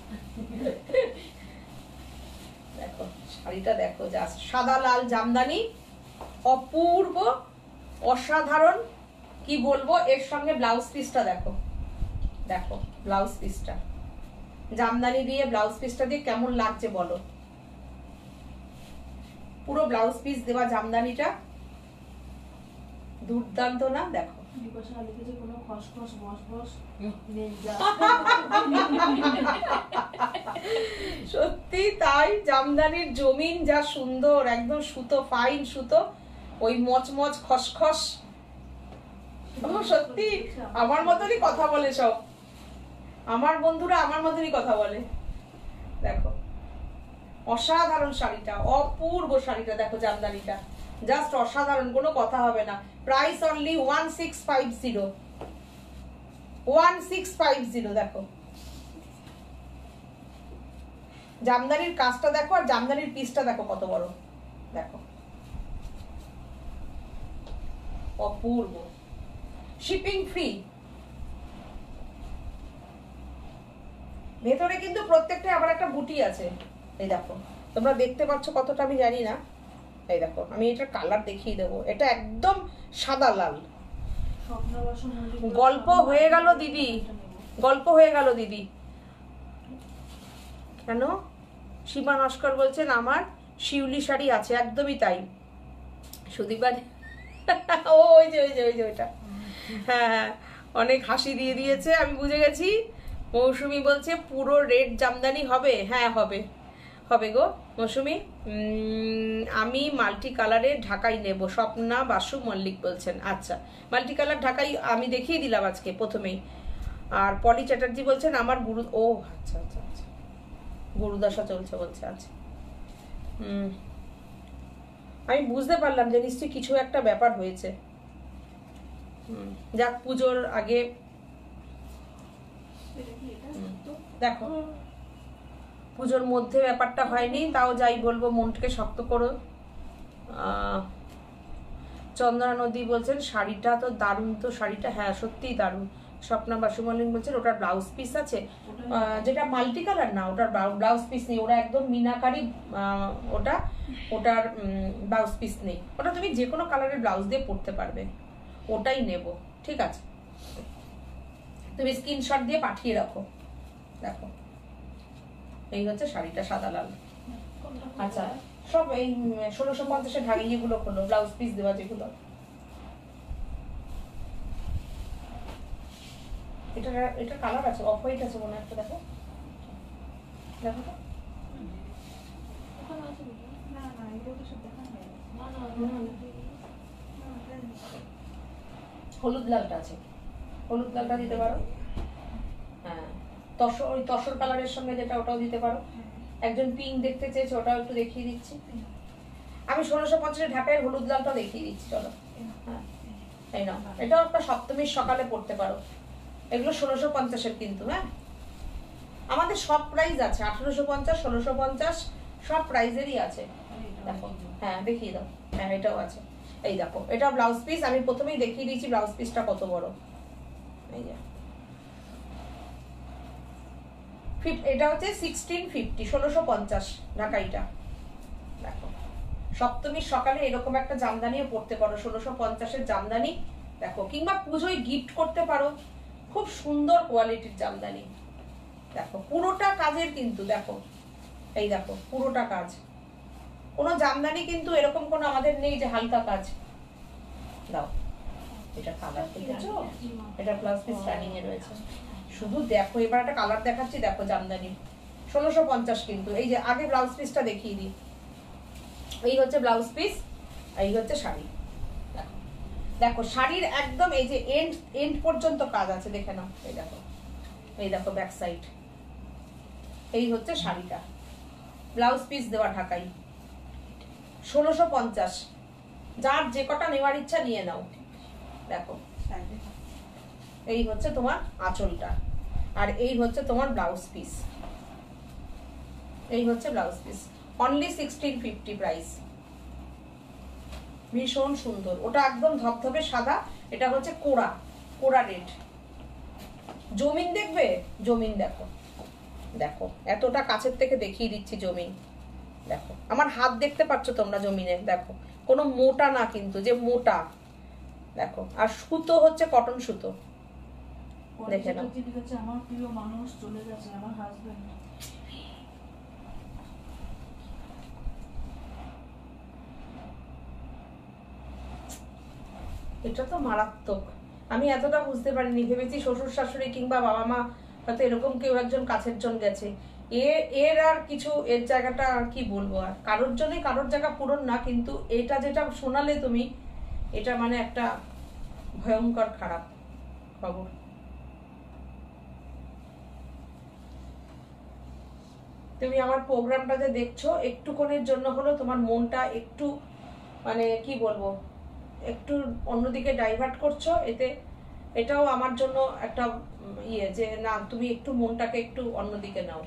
দেখো শাড়িটা দেখো, জাস্ট সাদা লাল জামদানি, অপূর্ব অসাধারণ, কি বলবো। এর সঙ্গে ব্লাউজ পিসটা দেখো, দেখো ব্লাউজ পিসটা, জামদানি দিয়ে ব্লাউজ পিসটা দিয়ে কেমন লাগছে বলো। পুরো ব্লাউজ পিস দেওয়া জামদানিটা দুর্দান্ত না, দেখো কোনো খসখস বসবস নেই, সত্যি তাই, জামদানির জমিন যা সুন্দর, একদম সুতো, ফাইন সুতো, ওই মচমচ খসখস, সত্যি আমার মতনই কথা বলে সব, আমার বন্ধুরা আমার মতনই কথা বলে। দেখো অসাধারণ শাড়িটা, অপূর্ব শাড়িটা, দেখো জামদানিটা জাস্ট অসাধারণ, কোনো কথা হবে না। Price only 1650, 1650। দেখো জামদানির কাজটা দেখো, আর জামদানির পিসটা দেখো কত বড়, দেখো অপূর্ব, শিপিং ফ্রি। ভেতরে কিন্তু প্রত্যেকটা আবার একটা বুটি আছে, এই দেখো তোমরা দেখতে পাচ্ছ কতটা আমি জানি না, এই দেখো আমি এটার কালার দেখিয়ে দেবো, এটা একদম সাদা লাল। গল্প হয়ে গেল দিদি, গল্প হয়ে গেল দিদি। কেন সীমা নস্কর বলছেন আমার শিউলি শাড়ি আছে, একদমই তাই। সুদীপা ও ওই যে ওই যে ওই যে ওইটা, হ্যাঁ হ্যাঁ, অনেক হাসি দিয়ে দিয়েছে, আমি বুঝে গেছি। মৌসুমি বলছে পুরো রেড জামদানি হবে, হ্যাঁ হবে, হবে গো মৌসুমি। আমি মাল্টি কালারের ঢাকাই নেব, স্বপ্না বাসু মল্লিক বলছেন। আচ্ছা, মাল্টি কালার ঢাকাই আমি দেখিয়ে দিলাম আজকে প্রথমেই। আর পলি চ্যাটার্জি বলছেন আমার গুরু, ও আচ্ছা আচ্ছা আচ্ছা, গুরুদশা চলছে বলছে। আচ্ছা, আমি বুঝতে পারলাম যে নিশ্চয়ই কিছু একটা ব্যাপার হয়েছে। যাক, পুজোর আগে দেখো, পুজোর মধ্যে ব্যাপারটা হয়নি, তাও যাই বলবো মনটাকে শক্ত করো। চন্দনা নদী বলছেন শাড়িটা তো দারুণ, তো শাড়িটা হ্যাঁ সত্যিই দারুণ। স্বপ্না বাসুমল্লিক বলছেন ওটার ব্লাউজ পিস আছে, যেটা মাল্টি কালার না ওটার ব্লাউজ পিস নেই, ওরা একদম মিনাকারি, ওটার ব্লাউজ পিস নেই, ওটা তুমি যে কোনো কালারের ব্লাউজ দিয়ে পরতে পারবে, ওটাই নেব, ঠিক আছে? তুমি স্ক্রিনশট দিয়ে পাঠিয়ে রাখো। দেখো, এই হচ্ছে শাড়িটা, সাদা লাল। আচ্ছা, সব এই 1650-এর ঢাকা ইয়েগুলো খোলো, ব্লাউজ পিস দেওয়া যেগুলো। এটা কালার আছে, অফ হোয়াইট আছে মনে একটা, দেখো দেখো তো। হলুদ লালটা আছে, হলুদ লালটা দিতে পারো। হ্যাঁ, ওই তসর কালারের সঙ্গে যেটা, ওটাও দিতে পারো। একজন পিঙ্ক দেখতে চেয়েছে, ওটাও একটু দেখিয়ে দিচ্ছি। আমি 1650-এর ঢাকায় হলুদ লালটা দেখিয়ে দিচ্ছি, চলো। হ্যাঁ, এই নাও, এটাও একটা সপ্তমীর সকালে পড়তে পারো। এগুলো 1650-এর কিন্তু, হ্যাঁ আমাদের সব প্রাইস আছে, 1850, 1650 সব প্রাইজেরই আছে। দেখো, হ্যাঁ দেখিয়ে দাও, হ্যাঁ এটাও আছে। এই দেখো, এটা ব্লাউজ পিস, আমি প্রথমেই দেখিয়ে দিয়েছি ব্লাউজ পিসটা কত বড়। এই যে এটা হচ্ছে 1650, 1650 ঢাকাইটা। দেখো, সপ্তমীর সকালে এরকম একটা জামদানিও পরতে পারো, 1650-এর জামদানি। দেখো, কিংবা পুজোয় গিফট করতে পারো, খুব সুন্দর কোয়ালিটির জামদানি। দেখো, পুরোটা কাজের কিন্তু, দেখো এই দেখো পুরোটা কাজ, কোনো জামদানি কিন্তু এরকম কোনো আমাদের নেই যে হালকা কাজ। দাও, এটা কালার দেখেছো, এটা প্লাস পিস রানিং এ রয়েছে। শুধু দেখো, এবার একটা কালার দেখাচ্ছি, দেখো জামদানি 1650 কিন্তু। এই যে আগে ব্লাউজ পিসটা দেখিয়ে দিই, এই হচ্ছে ব্লাউজ পিস, এই হচ্ছে শাড়ি। দেখো দেখো, শাড়ির একদম এই যে এন্ড পর্যন্ত কাজ আছে, দেখে নাও। এই দেখো, এই দেখো ব্যাক সাইড, এই হচ্ছে শাড়িটা, ব্লাউজ পিস দেওয়া ঢাকাই 1650। যার যে কটা নেওয়ার ইচ্ছা নিয়ে নাও। দেখো, এই হচ্ছে তোমার আঁচলটা, আর এই হচ্ছে তোমার ব্লাউজ পিস, এই হচ্ছে ব্লাউজ পিস। অনলি 1650 প্রাইস, ভীষণ সুন্দর। ওটা একদম ধবধবে সাদা, এটা হচ্ছে কোরা রেড। জমিন দেখবে, জমিন দেখো, দেখো এতটা কাছের থেকে দেখিয়ে দিচ্ছি জমিন। দেখো, আমার হাত দেখতে পাচ্ছ তোমরা জমিনে, দেখো কোনো মোটা না কিন্তু, যে মোটা। দেখো, আর সুতো হচ্ছে কটন সুতো, দেখে নাও। আমার প্রিয় মানুষ চলে গেছে, আমার হাজবেন্ড। এটা তো মারাত্মক, আমি এতটা বুঝতে পারিনি, ভেবেছি শ্বশুর শাশুড়ি কিংবা বাবা মা হয়তো এরকম কেউ একজন কাছের জন গেছে। এর আর কিছু, এর জায়গাটা আর কি বলবো, আর কারোর জন্য কারোর জায়গা পূরণ না, কিন্তু এটা যেটা শোনালে তুমি, এটা মানে একটা ভয়ঙ্কর খারাপ খবর। তুমি আমার প্রোগ্রামটা যে দেখছো, একটুক্ষণের জন্য হলো তোমার মনটা একটু মানে কি বলবো, একটু অন্যদিকে ডাইভার্ট করছো, এতে এটাও আমার জন্য একটা ইয়ে, যে না তুমি একটু মনটাকে একটু অন্যদিকে নাও।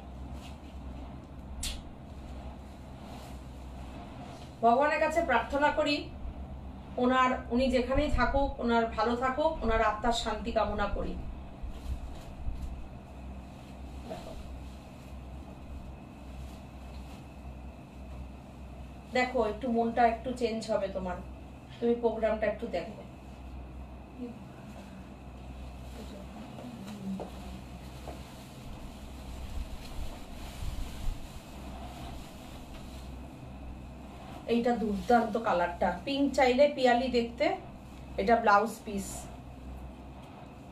ভগবানের কাছে প্রার্থনা করি, উনি যেখানেই থাকুক, ওনার ভালো থাকুক, ওনার আত্মার শান্তি কামনা করি। দেখো, একটু মনটা একটু চেঞ্জ হবে তোমার, তুমি প্রোগ্রামটা একটু দেখো। এইটা দুর্দান্ত কালারটা, পিঙ্ক চাইলে পিয়ালি দেখতে। এটা ব্লাউজ পিস,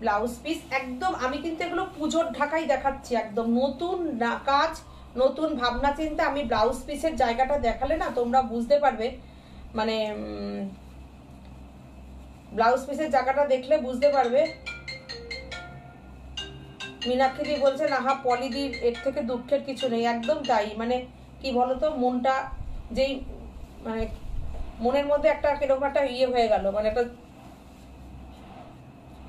ব্লাউজ পিস একদম। আমি কিন্তু এগুলো পুজোর ঢাকাই দেখাচ্ছি, একদম নতুন কাজ, নতুন ভাবনা চিন্তা। আমি ব্লাউজ পিসের জায়গাটা দেখালে না তোমরা বুঝতে পারবে, মানে ব্লাউজ পিসের জায়গাটা দেখলে বুঝতে পারবে। মীনাক্ষী বলছেন আহা পলিদির এর থেকে দুঃখের কিছু নেই, একদম তাই। মানে কি বলতো, মনটা যেই মানে মনের মধ্যে একটা কিরকম একটা ইয়ে হয়ে গেল, মানে একটা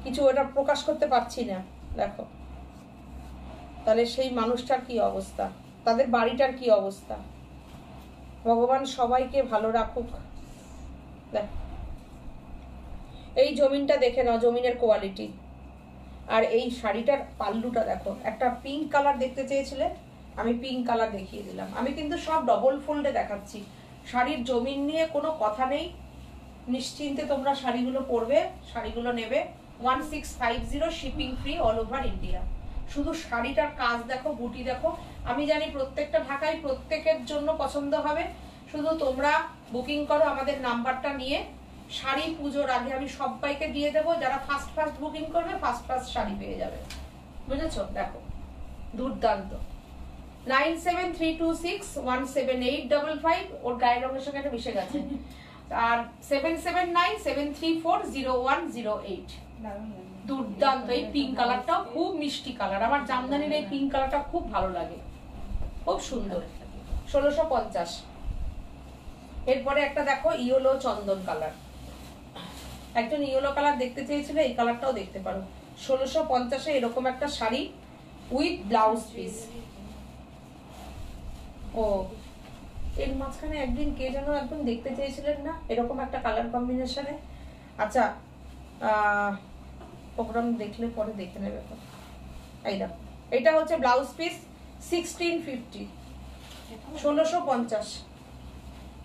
কিছু ওটা প্রকাশ করতে পারছি না। দেখো তাহলে সেই মানুষটার কি অবস্থা, তাদের বাড়িটার কি অবস্থা। ভগবান সবাইকে ভালো রাখুক। দেখ এই জমিনটা দেখে নাও, জমিনের কোয়ালিটি। আর এই শাড়িটার পাল্লুটা দেখো, একটা পিঙ্ক কালার দেখতে চেয়েছিলে, আমি পিঙ্ক কালার দেখিয়ে দিলাম। আমি কিন্তু সব ডবল ফোল্ডে দেখাচ্ছি, শাড়ির জমিন নিয়ে কোনো কথা নেই। নিশ্চিন্তে তোমরা শাড়িগুলো পরবে, শাড়িগুলো নেবে। 1650 shipping free all over India. শুধু শাড়িটার কাজ দেখো, বুটি দেখো। আমি জানি প্রত্যেকটা ঢাকায় প্রত্যেকের জন্য পছন্দ হবে। শুধু তোমরা বুকিং করো আমাদের নাম্বারটা নিয়ে। শাড়ি পুজোর আগে আমি সবাইকে দিয়ে দেবো, যারা ফার্স্ট বুকিং করবে ফার্স্ট শাড়ি পেয়ে যাবে, বুঝেছো? দেখো দুর্দান্ত। 9732617855, ওর গায়ের রঙের সঙ্গে এটা মিশে গেছে। আর 7797340108। দুর্দান্ত। এই পিঙ্ক কালারটাও খুব মিষ্টি কালার, আমার জামদানির এই পিঙ্ক কালারটা খুব ভালো লাগে, খুব সুন্দর। 1650। এরপরে একটা দেখো ইয়েলো চন্দন কালার, একজন ইয়েলো কালার দেখতে চেয়েছিল, এই কালারটাও দেখতে পারো। 1650-এ এরকম একটা শাড়ি উইথ ব্লাউজ পিস। ও এর মাঝখানে একদিন কে যেন একদম দেখতে চেয়েছিলেন না এরকম একটা কালার কম্বিনেশনে। আচ্ছা প্রোগ্রাম দেখলে পরে দেখে নেবে। এই দেখো এটা হচ্ছে ব্লাউজ পিস, 1650, 1650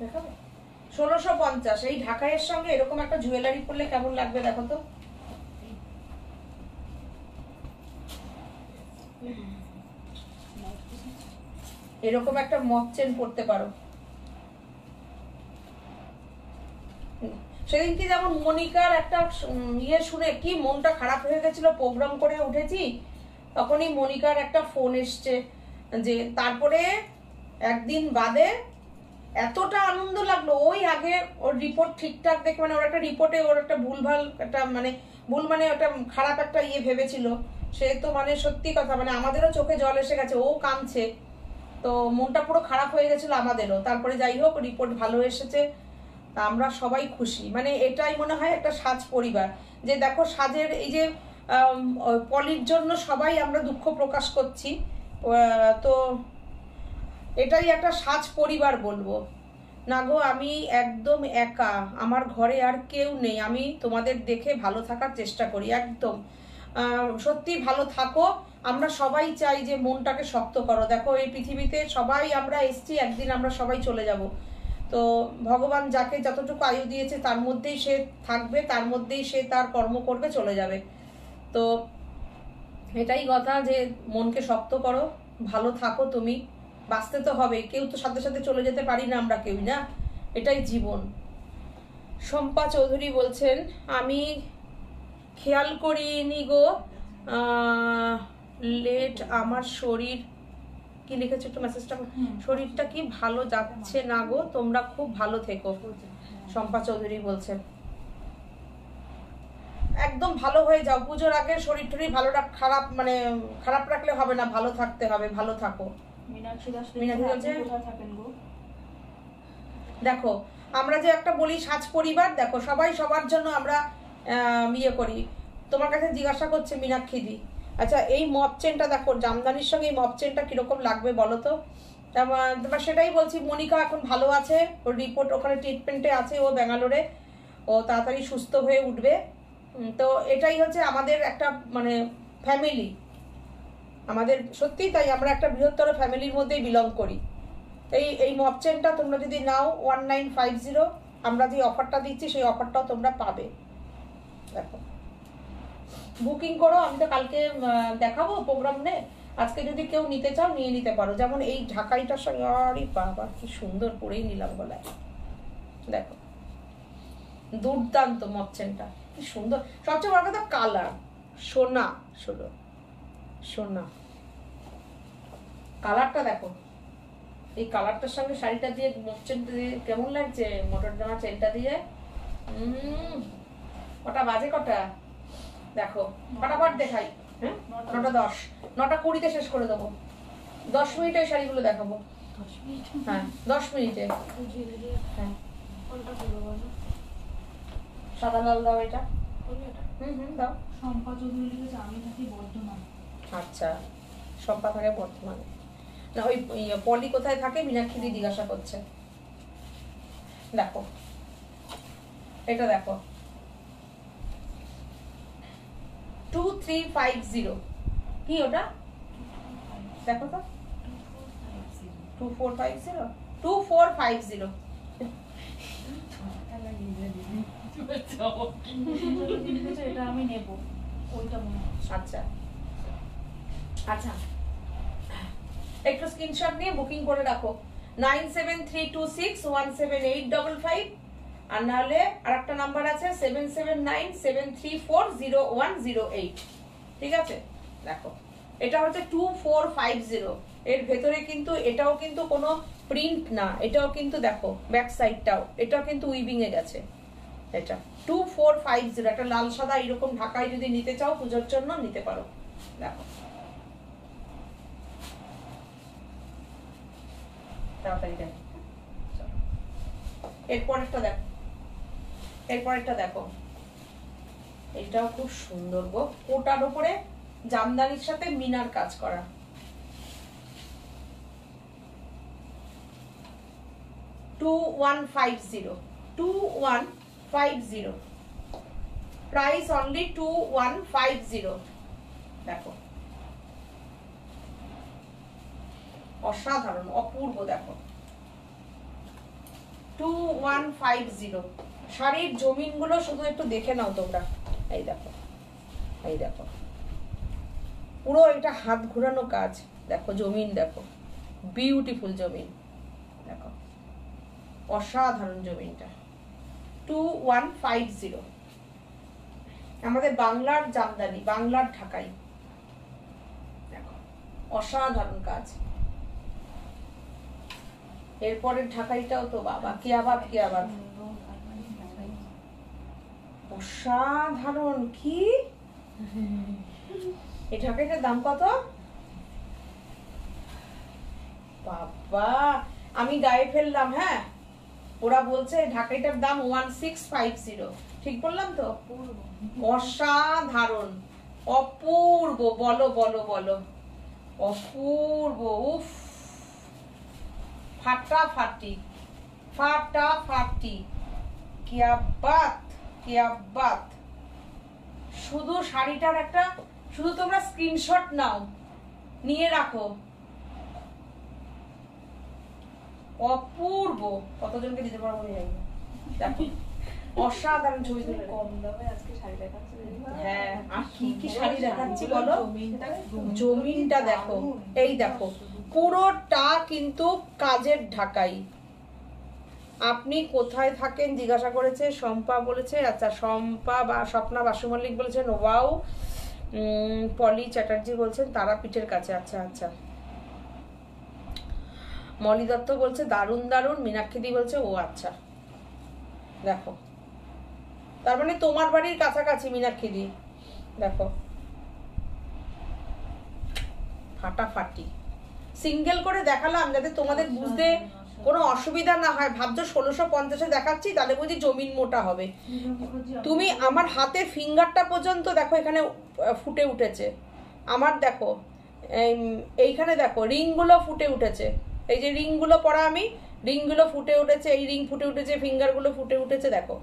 দেখাবে। 1650 এই ঢাকাইয়ের সঙ্গে এরকম একটা জুয়েলারি পরলে কেমন লাগবে দেখো তো। এরকম একটা মক চেন পরতে পারো। সেদিন কি যেমন মনিকার একটা ইয়ে শুনে কি মনটা খারাপ হয়ে গেছিল, প্রোগ্রাম করে উঠেছি তখনই মনিকার একটা ফোন এসছে, যে তারপরে একদিন বাদে এতটা আনন্দ লাগলো। ওই আগে ওর রিপোর্ট ঠিকঠাক দেখে, মানে ওর একটা রিপোর্টে ওর একটা ভুলভাল একটা মানে ভুল মানে ওটা খারাপ একটা ইয়ে ভেবেছিল সে, তো মানে সত্যি কথা মানে আমাদেরও চোখে জল এসে গেছে, ও কাঁদছে, তো মনটা পুরো খারাপ হয়ে গেছিল আমাদেরও। তারপরে যাই হোক রিপোর্ট ভালো এসেছে, আমরা সবাই খুশি। মানে এটাই মনে হয় একটা সাজ পরিবার, যে দেখো সাজের এই যে পলির জন্য সবাই আমরা দুঃখ প্রকাশ করছি, তো এটাই একটা সাজ পরিবার বলবো না গো। আমি একদম একা, আমার ঘরে আর কেউ নেই, আমি তোমাদের দেখে ভালো থাকার চেষ্টা করি, একদম সত্যি ভালো থাকো। আমরা সবাই চাই যে মনটাকে শক্ত করো। দেখো এই পৃথিবীতে সবাই আমরা এসছি, একদিন আমরা সবাই চলে যাব, তো ভগবান যাকে যতটুকু আয়ু দিয়েছে তার মধ্যেই সে থাকবে, তার মধ্যেই সে তার কর্ম করবে, চলে যাবে। তো এটাই কথা, যে মনকে শক্ত করো, ভালো থাকো। তুমি বাঁচতে তো হবে, কেউ তো সাথে সাথে চলে যেতে পারি না আমরা, কেউই না, এটাই জীবন। শম্পা চৌধুরী বলছেন আমি খেয়াল করিনি গো, লেট আমার শরীর, কি লিখেছে একটু মেসেজটা, শরীরটা কি ভালো যাচ্ছে না গো, তোমরা খুব ভালো থেকো। শম্পা চৌধুরী বলছেন একদম ভালো হয়ে যাও, পুজোর আগে শরীর টরীর ভালো খারাপ মানে খারাপ রাখলে হবে না, ভালো থাকতে হবে, ভালো থাকো। দেখো আমরা যে একটা বলি সাজ পরিবার, দেখো সবাই সবার জন্য আমরা ইয়ে করি। তোমার কাছে জিজ্ঞাসা করছে মীনাক্ষী দি, আচ্ছা এই মপ চেনটা দেখো জামদানির সঙ্গে এই মপ চেনটা কিরকম লাগবে বলো তো। তোমার সেটাই বলছি, মনিকা এখন ভালো আছে, ওর রিপোর্ট ওখানে ট্রিটমেন্টে আছে, ও ব্যাঙ্গালোরে, ও তাড়াতাড়ি সুস্থ হয়ে উঠবে। তো এটাই হচ্ছে আমাদের একটা মানে ফ্যামিলি, আমাদের সত্যিই তাই, আমরা একটা বৃহত্তর ফ্যামিলির মধ্যেই বিলং করি। এই মপ চেনটা তোমরা যদি নাও 1950, আমরা যে অফারটা দিচ্ছি সেই অফারটাও তোমরা পাবে। দেখো বুকিং করো, আমি তো কালকে দেখাবো প্রোগ্রামে, আজকে যদি কেউ নিতে চাও নিয়ে নিতে পারো। যেমন এই ঢাকাইটার সঙ্গে, আরে বাবা কি সুন্দর পরেই নিলাম গলায়, দেখো দুর্দান্ত মচ্ছেনটা, কি সুন্দর। সবচেয়ে বড় কথা কালার, সোনা সোনা সোনা কালারটা দেখো। এই কালারটার সঙ্গে শাড়িটা দিয়ে মচ্ছেনটা দিয়ে কেমন লাগছে, মটর ডানা চেনটা দিয়ে। কটা বাজে কটা দেখো, ফটাফট দেখাই। হ্যাঁ 9:10, 9:20 শেষ করে দেবো। 10 মিনিটে ওই শাড়িগুলো দেখাবো। 10 মিনিট? হ্যাঁ 10 মিনিটে। হ্যাঁ সাদা লাল দাও এটা। দাও। শম্পা চৌধুরী লিখেছে আমি থাকি বর্ধমান। আচ্ছা, শম্পা থাকে বর্ধমানে। না ওই পলি কোথায় থাকে মীনাক্ষী দি জিজ্ঞাসা করছে। দেখো এটা দেখো 2350। কি ওটা দেখো তো, 2450 2450। এটা আমি নেব, ওইটা মনে হচ্ছে। আচ্ছা আচ্ছা, একটু স্ক্রিনশট নিয়ে বুকিং করে রাখো 9732617855, আর নাহলে আরেকটা নাম্বার আছে 7797340108। ঠিক আছে, দেখো এটা হচ্ছে 2450। এর ভেতরে কিন্তু এটাও কিন্তু কোনো প্রিন্ট না, এটাও কিন্তু দেখো ব্যাক সাইডটাও এটাও কিন্তু উইভিং এ গেছে। এটা 2450, একটা লাল সাদা এরকম ঢাকায় যদি নিতে চাও পুজোর জন্য নিতে পারো। দেখো তাড়াতাড়ি দেখো। এরপরেরটা দেখো, এরপরেরটা দেখো, এটাও খুব সুন্দর গো। কোটার উপরে জামদানির সাথে মিনার কাজ করা। $2150 প্রাইস অনলি 2150। দেখো অসাধারণ অপূর্ব। দেখো 2150। শাড়ির জমিন গুলো শুধু একটু দেখে নাও তোমরা। এই দেখো, এই দেখো পুরো এটা হাত ঘোরানো কাজ। দেখো জমিন, দেখো বিউটিফুল জমিন, দেখো অসাধারণ জমিনটা। 2150 আমাদের বাংলার জামদানি, বাংলার ঢাকাই। দেখো অসাধারণ কাজ। এরপরের ঢাকাইটাও তো বাবা কি আবার কি আবার অসাধারণ। কি এই ঢাকাইটার দাম কত বাবা? আমি গায়ে ফেললাম। হ্যাঁ ওরা বলছে ঢাকাইটার দাম 1650। ঠিক বললাম তো? অসাধারণ অপূর্ব। বলো বলো বলো, অপূর্ব। উফ ফাটাফাটি ফাটাফাটি, কিয়া বাত কিয়া বাত। শুধু শাড়িটার একটা, শুধু তোমরা স্ক্রিনশট নাও, নিয়ে রাখো। অপূর্ব। কতজনকে দিতে পারবো জানি না। দেখো অসাধারণ ছবি তুলে। কম দামে আজকে শাড়ি দেখাচ্ছে। হ্যাঁ আর কি কি শাড়ি দেখাচ্ছি বলো। জমিনটা দেখো, এই দেখো পুরোটা কিন্তু কাজের ঢাকাই। আপনি কোথায় থাকেন জিজ্ঞাসা করেছে, শম্পা বলেছে। আচ্ছা শম্পা বা স্বপ্না বাসু মল্লিক বলেছেন ওয়াও। পলি চ্যাটার্জি বলছেন তারাপীঠের কাছে। আচ্ছা আচ্ছা। মলি দত্ত বলছে দারুণ দারুণ। মীনাক্ষী বলছে ও আচ্ছা। দেখো তার মানে তোমার বাড়ির কাছাকাছি মীনাক্ষী। দেখো ফাটাফাটি। সিঙ্গেল করে দেখালাম যাতে তোমাদের বুঝতে কোনো অসুবিধা না হয়। ভাবছো 1650-এ দেখাচ্ছি তাহলে বুঝি জমিন মোটা হবে। তুমি আমার হাতের ফিঙ্গারটা পর্যন্ত দেখো এখানে ফুটে উঠেছে। আমার দেখো এইখানে দেখো রিংগুলো ফুটে উঠেছে। এই যে রিংগুলো পরা আমি, রিংগুলো ফুটে উঠেছে, এই রিং ফুটে উঠেছে, ফিঙ্গারগুলো ফুটে উঠেছে। দেখো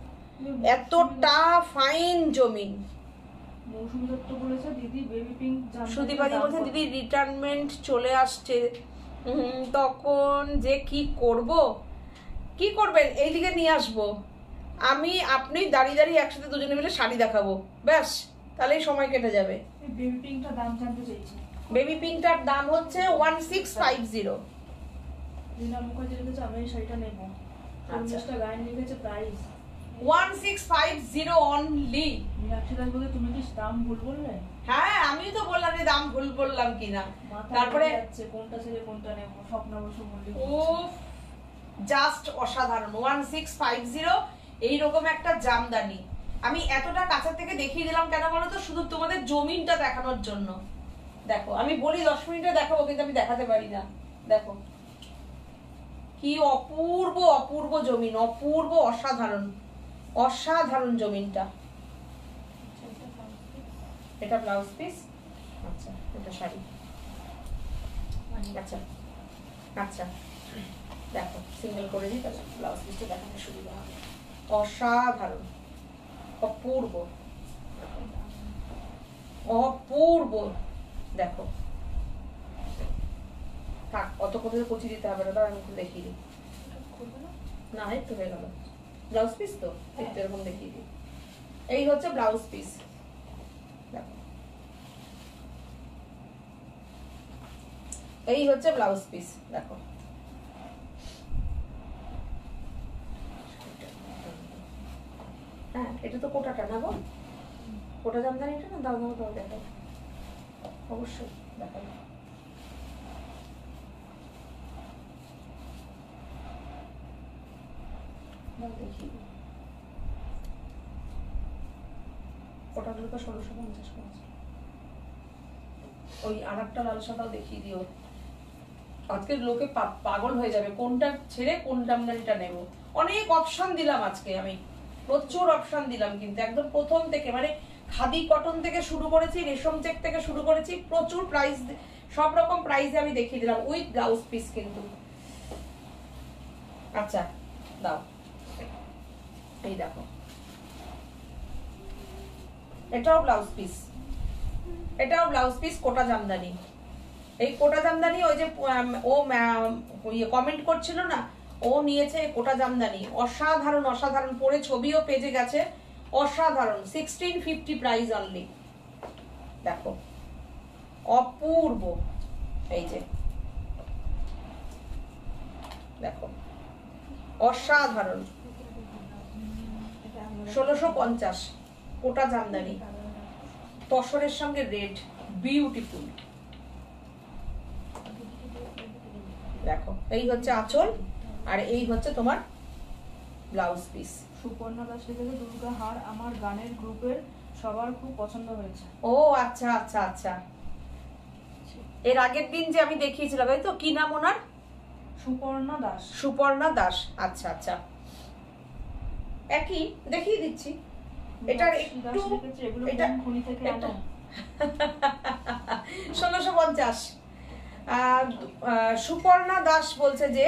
এতটা ফাইন জমিন। মৌসুমী দত্ত বলেছে দিদি বেবি পিঙ্ক। সুদীপাদি বলছেন দিদি রিটার্নমেন্ট চলে আসছে, তখন যে কি করব। কি করবেন, এইদিকে নিয়ে আসবো আমি, আপনি দাঁড়িয়ে দাঁড়িয়ে একসাথে দুজনে মিলে শাড়ি দেখাবো, ব্যাস তাহলেই সময় কেটে যাবে। বেবি পিঙ্কটার দাম জানতে চাইছি। বেবি পিঙ্কটার দাম হচ্ছে 1650। রিনা মুখার্জি লিখেছে আমি এই শাড়িটা নেব। 50টা গায়ে লিখেছে প্রাইস 1650 অনলি। মীনাক্ষী দাস বলে তুমি কি দাম ভুল বললে? হ্যাঁ আমিও তো বললাম যে দাম ভুল বললাম কিনা। তারপরে যাচ্ছে কোনটা ছেড়ে কোনটা নেব, স্বপ্ন বসু বললি। ও জাস্ট অসাধারণ 1650 এইরকম একটা জামদানি। আমি এতটা কাছে থেকে দেখিয়ে দিলাম কেন বলো তো, শুধু তোমাদের জমিনটা দেখানোর জন্য। দেখো আমি বলি 10 মিনিটে দেখাবো, কিন্তু আমি দেখাতে পারি না। দেখো কি অপূর্ব অপূর্ব জমিন, অপূর্ব অসাধারণ অসাধারণ জমিনটা। এটা ব্লাউজ পিস, আচ্ছা এটা শাড়ি, আচ্ছা আচ্ছা দেখো সিঙ্গেল করে দিই তাহলে ব্লাউজ পিসটা দেখাতে সুবিধা হবে। অসাধারণ অপূর্ব অপূর্ব। দেখো থাক অত করে পচিয়ে দিতে হবে না, আমি একটু দেখিয়ে দিই। না একটু হয়ে গেল ব্লাউজ পিস তো একটু এরকম দেখিয়ে দিই। এই হচ্ছে ব্লাউজ পিস, দেখো এই হচ্ছে ব্লাউজ পিস। দেখো হ্যাঁ এটা তো কোটাটা না গো, কোটা জামদানিটা না, দাও দাও দাও দেখো অবশ্যই দেখাবো। দেখি ওটাগুলো তো 1650 করেছে। ওই আর একটা লাল সাদাও দেখিয়ে দিও, আজকের লোকে পাগল হয়ে যাবে কোনটা ছেড়ে কোন জামদানিটা নেব। অনেক অপশন দিলাম আজকে, আমি প্রচুর অপশন দিলাম, কিন্তু একদম প্রথম থেকে মানে খাদি কটন থেকে শুরু করেছি, রেশম চেক থেকে শুরু করেছি, প্রচুর প্রাইস, সব রকম প্রাইসে আমি দেখিয়ে দিলাম উইথ ব্লাউজ পিস কিন্তু। আচ্ছা দাও এই দেখো এটাও ব্লাউজ পিস, এটাও ব্লাউজ পিস কোটা জামদানি। এই কোটা জামদানি ওই যে ও কমেন্ট করছিল না, ও নিয়েছে কোটা জামদানি। অসাধারণ অসাধারণ, পরে ছবিও পেজে গেছে, অসাধারণ। 1650 প্রাইস অনলি। দেখো অপূর্ব, এই যে দেখো অসাধারণ 1650 কোটা জামদানি, তসরের সঙ্গে রেড, বিউটিফুল। দেখো এই হচ্ছে আঁচল আর এই হচ্ছে তোমার ব্লাউজ পিস। সুপর্ণা দাস লিখেছে দুর্গা হার আমার গানের গ্রুপের সবার খুব পছন্দ হয়েছে। ও আচ্ছা আচ্ছা আচ্ছা, এর আগের দিন যে আমি দেখিয়েছিলাম তাই তো, কি নাম ওনার? সুপর্ণা দাস। সুপর্ণা দাস, আচ্ছা আচ্ছা একই দেখিয়ে দিচ্ছি। এটার একটু এটা 1650। সুপর্ণা দাস বলছে যে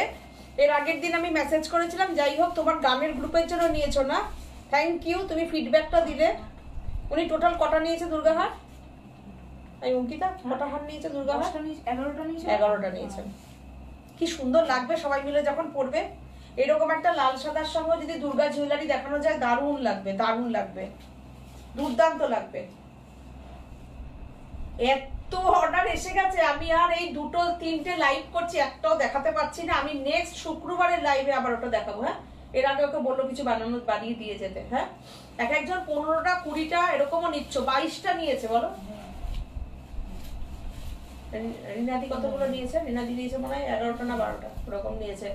এর আগের দিন আমি মেসেজ করেছিলাম, যাই হোক তোমার গানের গ্রুপের জন্য নিয়েছো না, থ্যাংক ইউ, তুমি ফিডব্যাকটা দিলে। উনি টোটাল কটা নিয়েছে দুর্গাহার? এই অঙ্কিতা কটা হার নিয়েছে দুর্গাহার? 11টা নিয়েছে। কি সুন্দর লাগবে সবাই মিলে যখন পরবে। এরকম একটা লাল সাদার সঙ্গে যদি দুর্গা জুয়েলারি দেখানো যায়, দারুণ লাগবে, দারুণ লাগবে, দুর্দান্ত লাগবে। এত অর্ডার এসে গেছে, আমি আর এই 2-3টে লাইভ করছি, একটাও দেখাতে পারছি না। আমি নেক্সট শুক্রবারের লাইভে আবার ওটা দেখাবো। হ্যাঁ এর আগে ওকে বললো কিছু বানিয়ে দিয়ে যেতে। হ্যাঁ এক একজন 15টা 20টা এরকমও নিচ্ছ, 22টা নিয়েছে বলো। রিনাদি কতগুলো নিয়েছে? রিনাদি নিয়েছে মনে হয় 11টা না 12টা ওরকম নিয়েছে।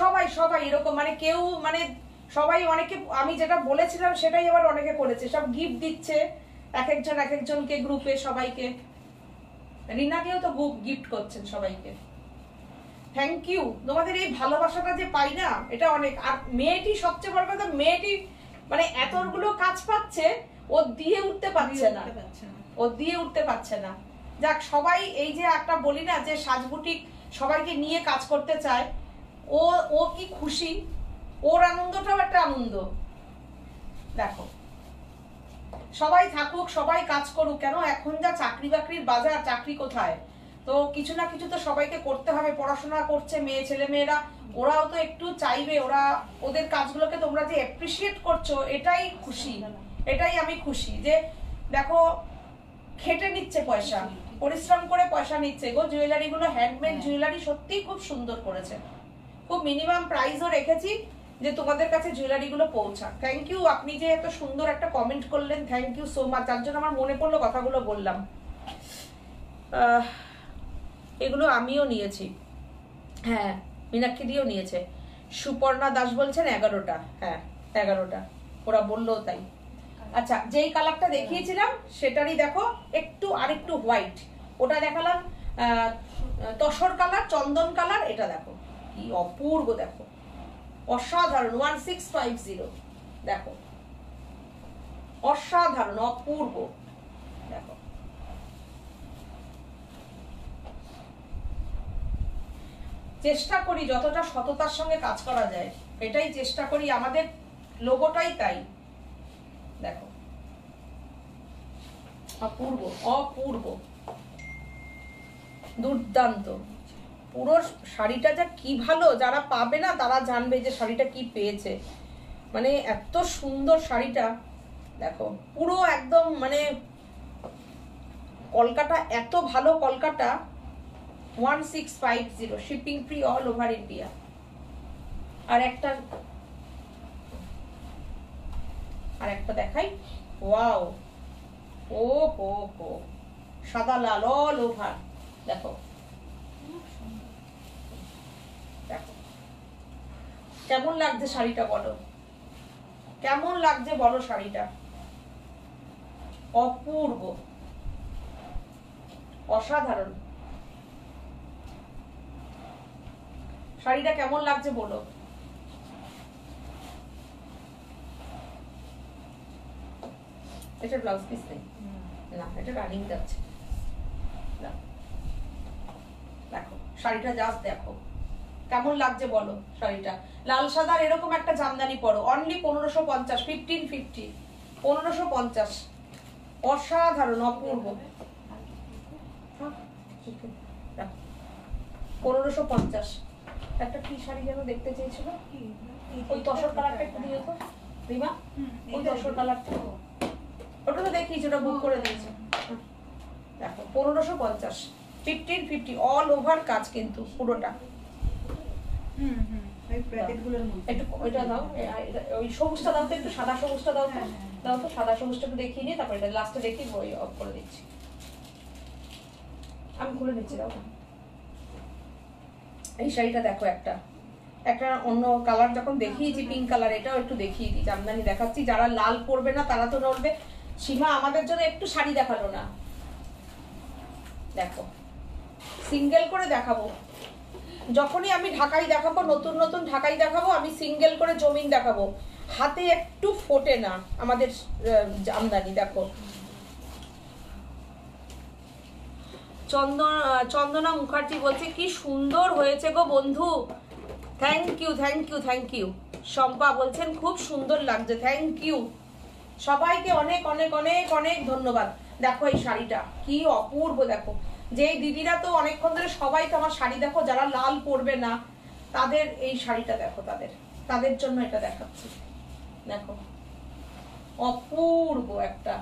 সবাই সবাই এরকম, মানে কেউ মানে সবাই, অনেকে আমি যেটা বলেছিলাম সেটাই আবার অনেকে করেছে, সব গিফট দিচ্ছে এক একজনকে গ্রুপে সবাইকে। রিনাকেও তো গিফট করছেন সবাইকে, থ্যাংক ইউ। তোমাদের এই ভালোবাসাটা যে পাই না, এটা অনেক। আর মেয়েটি সবচেয়ে বড় কথা, মেয়েটি মানে এতগুলো কাজ পাচ্ছে, ও দিয়ে উঠতে পারছে না, ও দিয়ে উঠতে পারছে না। যাক সবাই, এই যে একটা বলি না যে সাজবুটিক সবাইকে নিয়ে কাজ করতে চায়, ও কি খুশি, ওর আনন্দটাও একটা আনন্দ। দেখো সবাই থাকুক, সবাই কাজ করুক, কেন এখন যা চাকরি বাকরির বাজার, চাকরি কোথায়, তো কিছু না কিছু তো সবাইকে করতে হবে। পড়াশোনা করছে মেয়ে ছেলে মেয়েরা, ওরাও তো একটু চাইবে, ওরা ওদের কাজগুলোকে তোমরা যে অ্যাপ্রিসিয়েট করছো, এটাই খুশি, এটাই আমি খুশি যে দেখো খেটে নিচ্ছে পয়সা, পরিশ্রম করে পয়সা নিচ্ছে গো। জুয়েলারি গুলো হ্যান্ডমেড জুয়েলারি সত্যিই খুব সুন্দর করেছে, খুব মিনিমাম প্রাইসও রেখেছি, যে তোমাদের কাছে জুয়েলারিগুলো পৌঁছাক। থ্যাংক ইউ, আপনি যে এত সুন্দর একটা কমেন্ট করলেন, থ্যাংক ইউ সো মাচ। তার জন্য আমার মনে পড়লো, কথাগুলো বললাম। এগুলো আমিও নিয়েছি, হ্যাঁ মীনাক্ষী দিয়েও নিয়েছে। সুপর্ণা দাস বলছেন 11টা, হ্যাঁ 11টা, ওরা বললো তাই। আচ্ছা, যেই কালারটা দেখিয়েছিলাম সেটারই দেখো একটু আরেকটু হোয়াইট, ওটা দেখালাম তসর কালার, চন্দন কালার। এটা দেখো কি অপূর্ব, দেখো অসাধারণ, 1650, দেখো অসাধারণ অপূর্ব, দেখো চেষ্টা করি যতটা সততার সঙ্গে কাজ করা যায়, এটাই চেষ্টা করি, আমাদের লোগোটাই তাই। দেখো অপূর্ব অপূর্ব, দুর্দান্ত। পুরো শাড়িটা যা কি ভালো, যারা পাবে না তারা জানবে যে শাড়িটা কি পেয়েছে। মানে এত সুন্দর শাড়িটা, দেখো পুরো একদম মানে কলকাতা, এত ভালো Kolkata. 1650, shipping free all over India. আর একটা দেখাই, ওয়াও, ও হো হো, সাদা লাল অল ওভার, দেখো দেখো কেমন লাগছে শাড়িটা, বলো কেমন লাগছে, বলো শাড়িটা অপূর্ব, অসাধারণ। শাড়িটা কেমন লাগছে বলো। এটা ব্লাউজ পিস নেই না, এটা রানিং যাচ্ছে। দেখো শাড়িটা জাস্ট দেখো কেমন লাগছে বলো। শাড়িটা লাল সাদার এরকম একটা জামদানি পরো, অনলি 1550, 1550, 1550, অসাধারণ অপূর্ব, 1550। একটা কি শাড়ি যেন দেখতে চেয়েছিল, ওই তসর কালারটা একটু দিও তো রিমা, ওই তসর কালারটা, ওটা তো দেখিয়েছি, ওটা বুক করে দিয়েছে। দেখো 1550, 1550, অল ওভার কাজ কিন্তু পুরোটা। একটু ওইটা দাও, ওই সবুজটা দাও তো, একটু সাদা সবুজটা দাও তো, দাও তো সাদা সবুজটা একটু দেখিয়ে নিয়ে তারপরে এটা লাস্টে দেখি ওই অফ করে দিচ্ছি, আমি খুলে নিচ্ছি। দাও এই শাড়িটা দেখো, একটা অন্য কালার যখন দেখিয়েছি পিঙ্ক কালার, এটাও একটু দেখিয়ে দিই, জামদানি দেখাচ্ছি। যারা লাল পরবে না তারা তো নড়বে। সীমা আমাদের জন্য একটু শাড়ি দেখালো না, দেখো সিঙ্গেল করে দেখাবো। যখনই আমি ঢাকাই দেখাবো, নতুন নতুন ঢাকাই দেখাবো, আমি সিঙ্গেল করে জমিন দেখাবো, হাতে একটু ফোটে না আমাদের জামদানি। দেখো চন্দনা মুখার্জি বলছে কি সুন্দর হয়েছে গো বন্ধু, thank you thank you thank you. Shampa বলছেন খুব সুন্দর লাগছে, থ্যাংক ইউ। সবাইকে অনেক অনেক অনেক অনেক ধন্যবাদ। দেখো এই শাড়িটা কি অপূর্ব, দেখো যেই দিদিরা তো অনেকক্ষণ ধরে সবাই তো আমার শাড়ি দেখো, যারা লাল পরবে না তাদের এই শাড়িটা দেখো, তাদের জন্য এটা দেখাচ্ছি। দেখো অপূর্ব একটা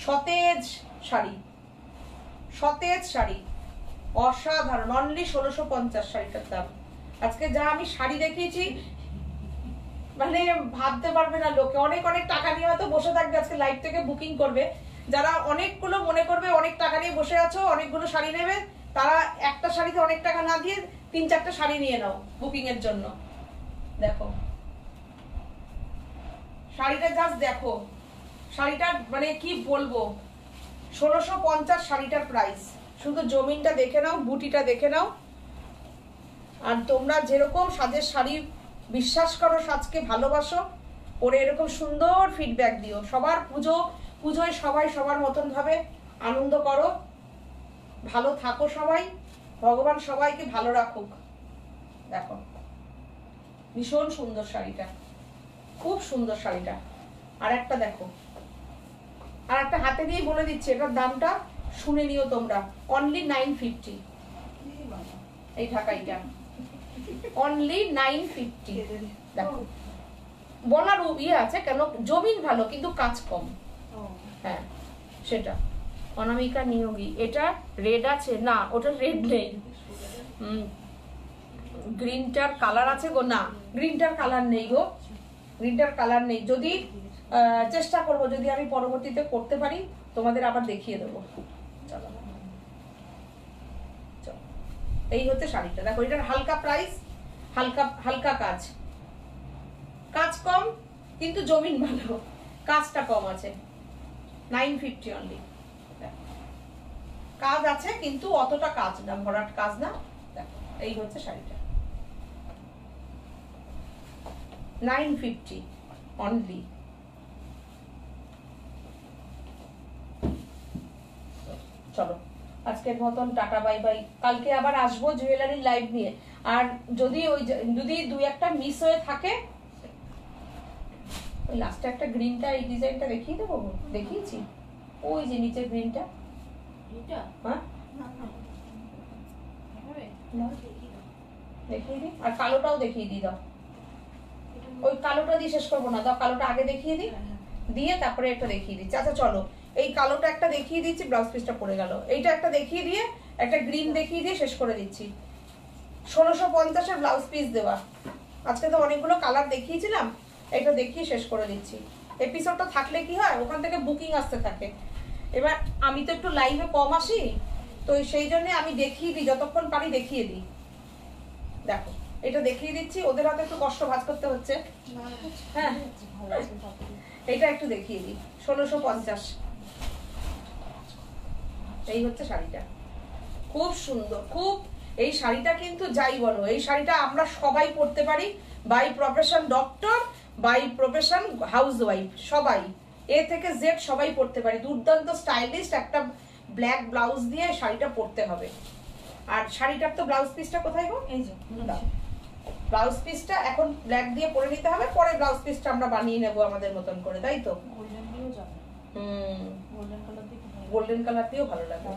সতেজ শাড়ি, সতেজ শাড়ি, অসাধারণ, অনলি 1650 শাড়িটার দাম। আজকে যা আমি শাড়ি দেখিয়েছি মানে ভাবতে পারবে না লোকে, অনেক অনেক টাকা নিয়ে হয়তো বসে থাকবে, আজকে লাইভ থেকে বুকিং করবে। যারা অনেকগুলো মনে করবে অনেক টাকা নিয়ে বসে আছো, অনেকগুলো শাড়ি নেবে, তারা একটা শাড়িতে অনেক টাকা না দিয়ে 3-4টা শাড়ি নিয়ে নাও বুকিং এর জন্য। দেখো শাড়িটা জাস্ট দেখো, শাড়িটা মানে কি বলবো, 1650 শাড়িটার প্রাইস। শুধু জমিনটা দেখে নাও, বুটিটা দেখে নাও। আর তোমরা যেরকম সাজের শাড়ি বিশ্বাস করো, সাজকে ভালোবাসো, পরে এরকম সুন্দর ফিডব্যাক দিও। সবার পুজোয় সবাই সবার মতন ভাবে আনন্দ করো, ভালো থাকো সবাই, ভগবান সবাইকে ভালো রাখুক। দেখো ভীষণ সুন্দর শাড়িটা, খুব সুন্দর শাড়িটা। আর একটা দেখো, আর একটা হাতে দিয়ে বলে দিচ্ছি, এটার দামটা শুনে নিও তোমরা, অনলি 950। এই ঢাকাইটা অনলি 950। দেখো বলার ইয়ে আছে কেন, জমিন ভালো কিন্তু কাজ কম। হ্যাঁ সেটা অনামিকা নিয়োগী। এটা রেড আছে না, ওটা রেড নেই। গ্রিনটার কালার আছে গো? না, গ্রিনটার কালার নেই গো, গ্রিনটার কালার নেই। যদি চেষ্টা করব, যদি আমি পরবর্তীতে করতে পারি তোমাদের আবার দেখিয়ে দেবো। চলো, এই হচ্ছে শাড়িটা। দেখো এটার হালকা প্রাইস, হালকা হালকা কাজ, কাজ কম কিন্তু জমিন ভালো, কাজটা কম আছে। 950 অনলি। কাজ আছে কিন্তু অতটা কাজ না, ভরাট কাজ না। দেখো এই হচ্ছে শাড়িটা, 950 অনলি। চলো আজকের মতন টাটা, বাই বাই। কালকে আবার আসবো জুয়েলারি লাইভ নিয়ে। আর যদি যদি দুই একটা মিস হয়ে থাকে, ওই লাস্টে একটা গ্রিনটা, এই ডিজাইনটা দেখিয়ে দেবো। দেখিয়েছি ওই যে নিচের গ্রিনটা, হ্যাঁ দেখিয়ে দিই। আর কালোটাও দেখিয়ে দিই, দাও। ওই কালোটা দিয়ে শেষ করবো না, দাও কালোটা আগে দেখিয়ে দিই, দিয়ে তারপরে একটা দেখিয়ে দিচ্ছি। আচ্ছা চলো, এই কালোটা একটা দেখিয়ে দিচ্ছি, ব্লাউজ পিসটা পড়ে গেল। এইটা একটা দেখিয়ে দিয়ে, একটা গ্রিন দেখিয়ে দিয়ে শেষ করে দিচ্ছি। 1650-এর ব্লাউজ পিস দেওয়া। আজকে তো অনেকগুলো কালার দেখিয়েছিলাম, এটা দেখিয়ে শেষ করে দিচ্ছি। এপিসোডটা থাকলে কি হয়, ওখান থেকে বুকিং আসতে থাকে। এবার আমি তো একটু লাইভে কম আসি, তো সেই জন্য আমি দেখিয়ে দিই, যতক্ষণ পারি দেখিয়ে দিই। দেখো এটা দেখিয়ে দিচ্ছি, ওদের হাতে একটু কষ্ট ভাজ করতে হচ্ছে। হ্যাঁ এটা একটু দেখিয়ে দিই, 1650। এই হচ্ছে শাড়িটা, খুব সুন্দর, খুব। এই শাড়িটা কিন্তু যাই বলো, এই শাড়িটা আমরা সবাই পরতে পারি, by profession doctor, by profession housewife, সবাই এ থেকে জেড সবাই পরতে পারি। দুর্দান্ত স্টাইলিশ একটা ব্ল্যাক ব্লাউজ দিয়ে শাড়িটা পরতে হবে। আর শাড়িটার তো ব্লাউজ পিসটা কোথায় গো? এই যে ব্লাউজ পিসটা এখন ব্ল্যাক দিয়ে পরে নিতে হবে, পরে ব্লাউজ পিসটা আমরা বানিয়ে নেব আমাদের মতন করে, তাই তো? গোল্ডেন কালার দিয়েও ভালো লাগে।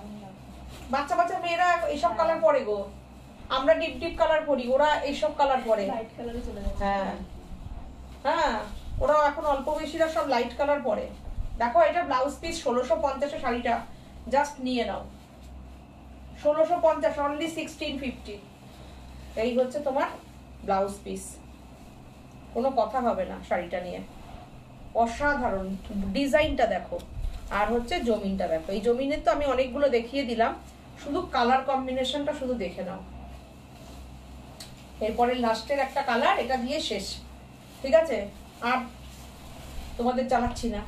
বাচ্চা বাচ্চা মেয়েরা এইসব কালার পরে গো, আমরা ডিপ ডিপ কালার পরি, ওরা এইসব কালার পরে। হ্যাঁ হ্যাঁ, ওরা এখন অল্প বেশিরা সব লাইট কালার পরে। দেখো এটা ব্লাউজ পিস 1650-এর শাড়িটা জাস্ট নিয়ে নাও, 1650 অনলি 1650। এই হচ্ছে তোমার ব্লাউজ পিস, কোনো কথা হবে না শাড়িটা নিয়ে। অসাধারণ ডিজাইনটা দেখো, আর হচ্ছে জমিনটা দেখো। এই জমিনের তো আমি অনেকগুলো দেখিয়ে দিলাম, শুধু কালার কম্বিনেশনটা শুধু দেখে নাও। এরপরে লাস্টের একটা কালার, এটা দিয়ে শেষ, ঠিক আছে? আর তোমাদের জানাচ্ছি না,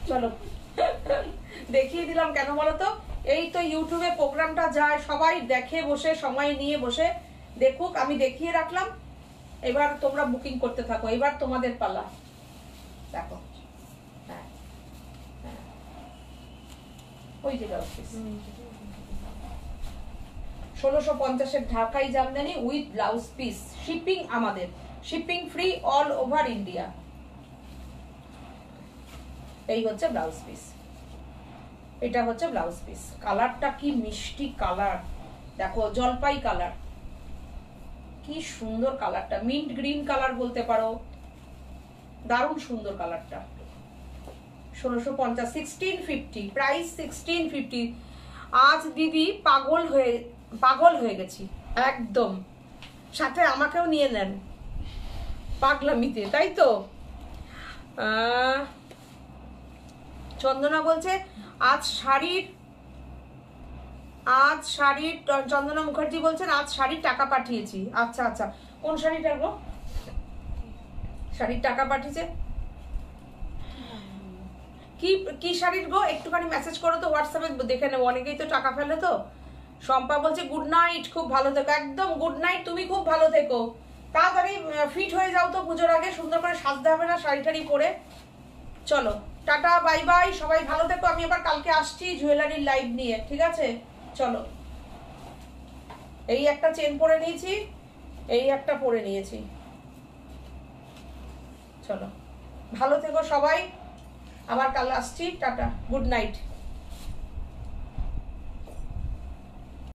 চলো দেখিয়ে দিলাম। কেন বলো তো, এই তো ইউটিউবে প্রোগ্রামটা যায়, সবাই দেখে বসে, সময় নিয়ে বসে দেখুক, আমি দেখিয়ে রাখলাম। এবার তোমরা বুকিং করতে থাকো, এবার তোমাদের পালা। দেখো হ্যাঁ হ্যাঁ, ওই যে ব্লাউজ পিস 1650-এর ঢাকাই jamdani with blouse piece. Shipping আমাদের, shipping free all over India. এই হচ্ছে ব্লাউজ পিস, এটা হচ্ছে ব্লাউজ পিস। কালারটা কি মিষ্টি কালার দেখো, জলপাই কালার, কি সুন্দর কালারটা, মিন্ট গ্রিন কালার বলতে পারো, দারুণ সুন্দর কালারটা। 1650, 1650 প্রাইস, 1650। আজ দিদি পাগল হয়ে গেছি একদম, সাথে আমাকেও নিয়ে নেন পাগলামিতে, তাই তো? চন্দনা বলছে আজ শাড়ির, চন্দনা মুখার্জি বলছেন আজ শাড়ির টাকা পাঠিয়েছি। আচ্ছা আচ্ছা, কোন শাড়িটার গো? শাড়ির টাকা পাঠিয়েছে কি শাড়ির গো? একটুখানি মেসেজ করো তো হোয়াটসঅ্যাপে, দেখে নেবো। অনেকেই তো টাকা ফেলে তো। শম্পা বলছে গুড নাইট, খুব ভালো থেকো। একদম গুড নাইট, তুমি খুব ভালো থেকো। তাড়াতাড়ি ফিট হয়ে যাও তো, পুজোর আগে সুন্দর করে সাজতে হবে না শাড়ি টাড়ি পরে। চলো টাটা, বাই বাই, সবাই ভালো থেকো। আমি আবার কালকে আসছি জুয়েলারির লাইভ নিয়ে, ঠিক আছে? চলো, এই একটা চেন পরে নিয়েছি, এই একটা পরে নিয়েছি। চলো ভালো থেকো সবাই, আবার কাল আসছি। Tata, good night.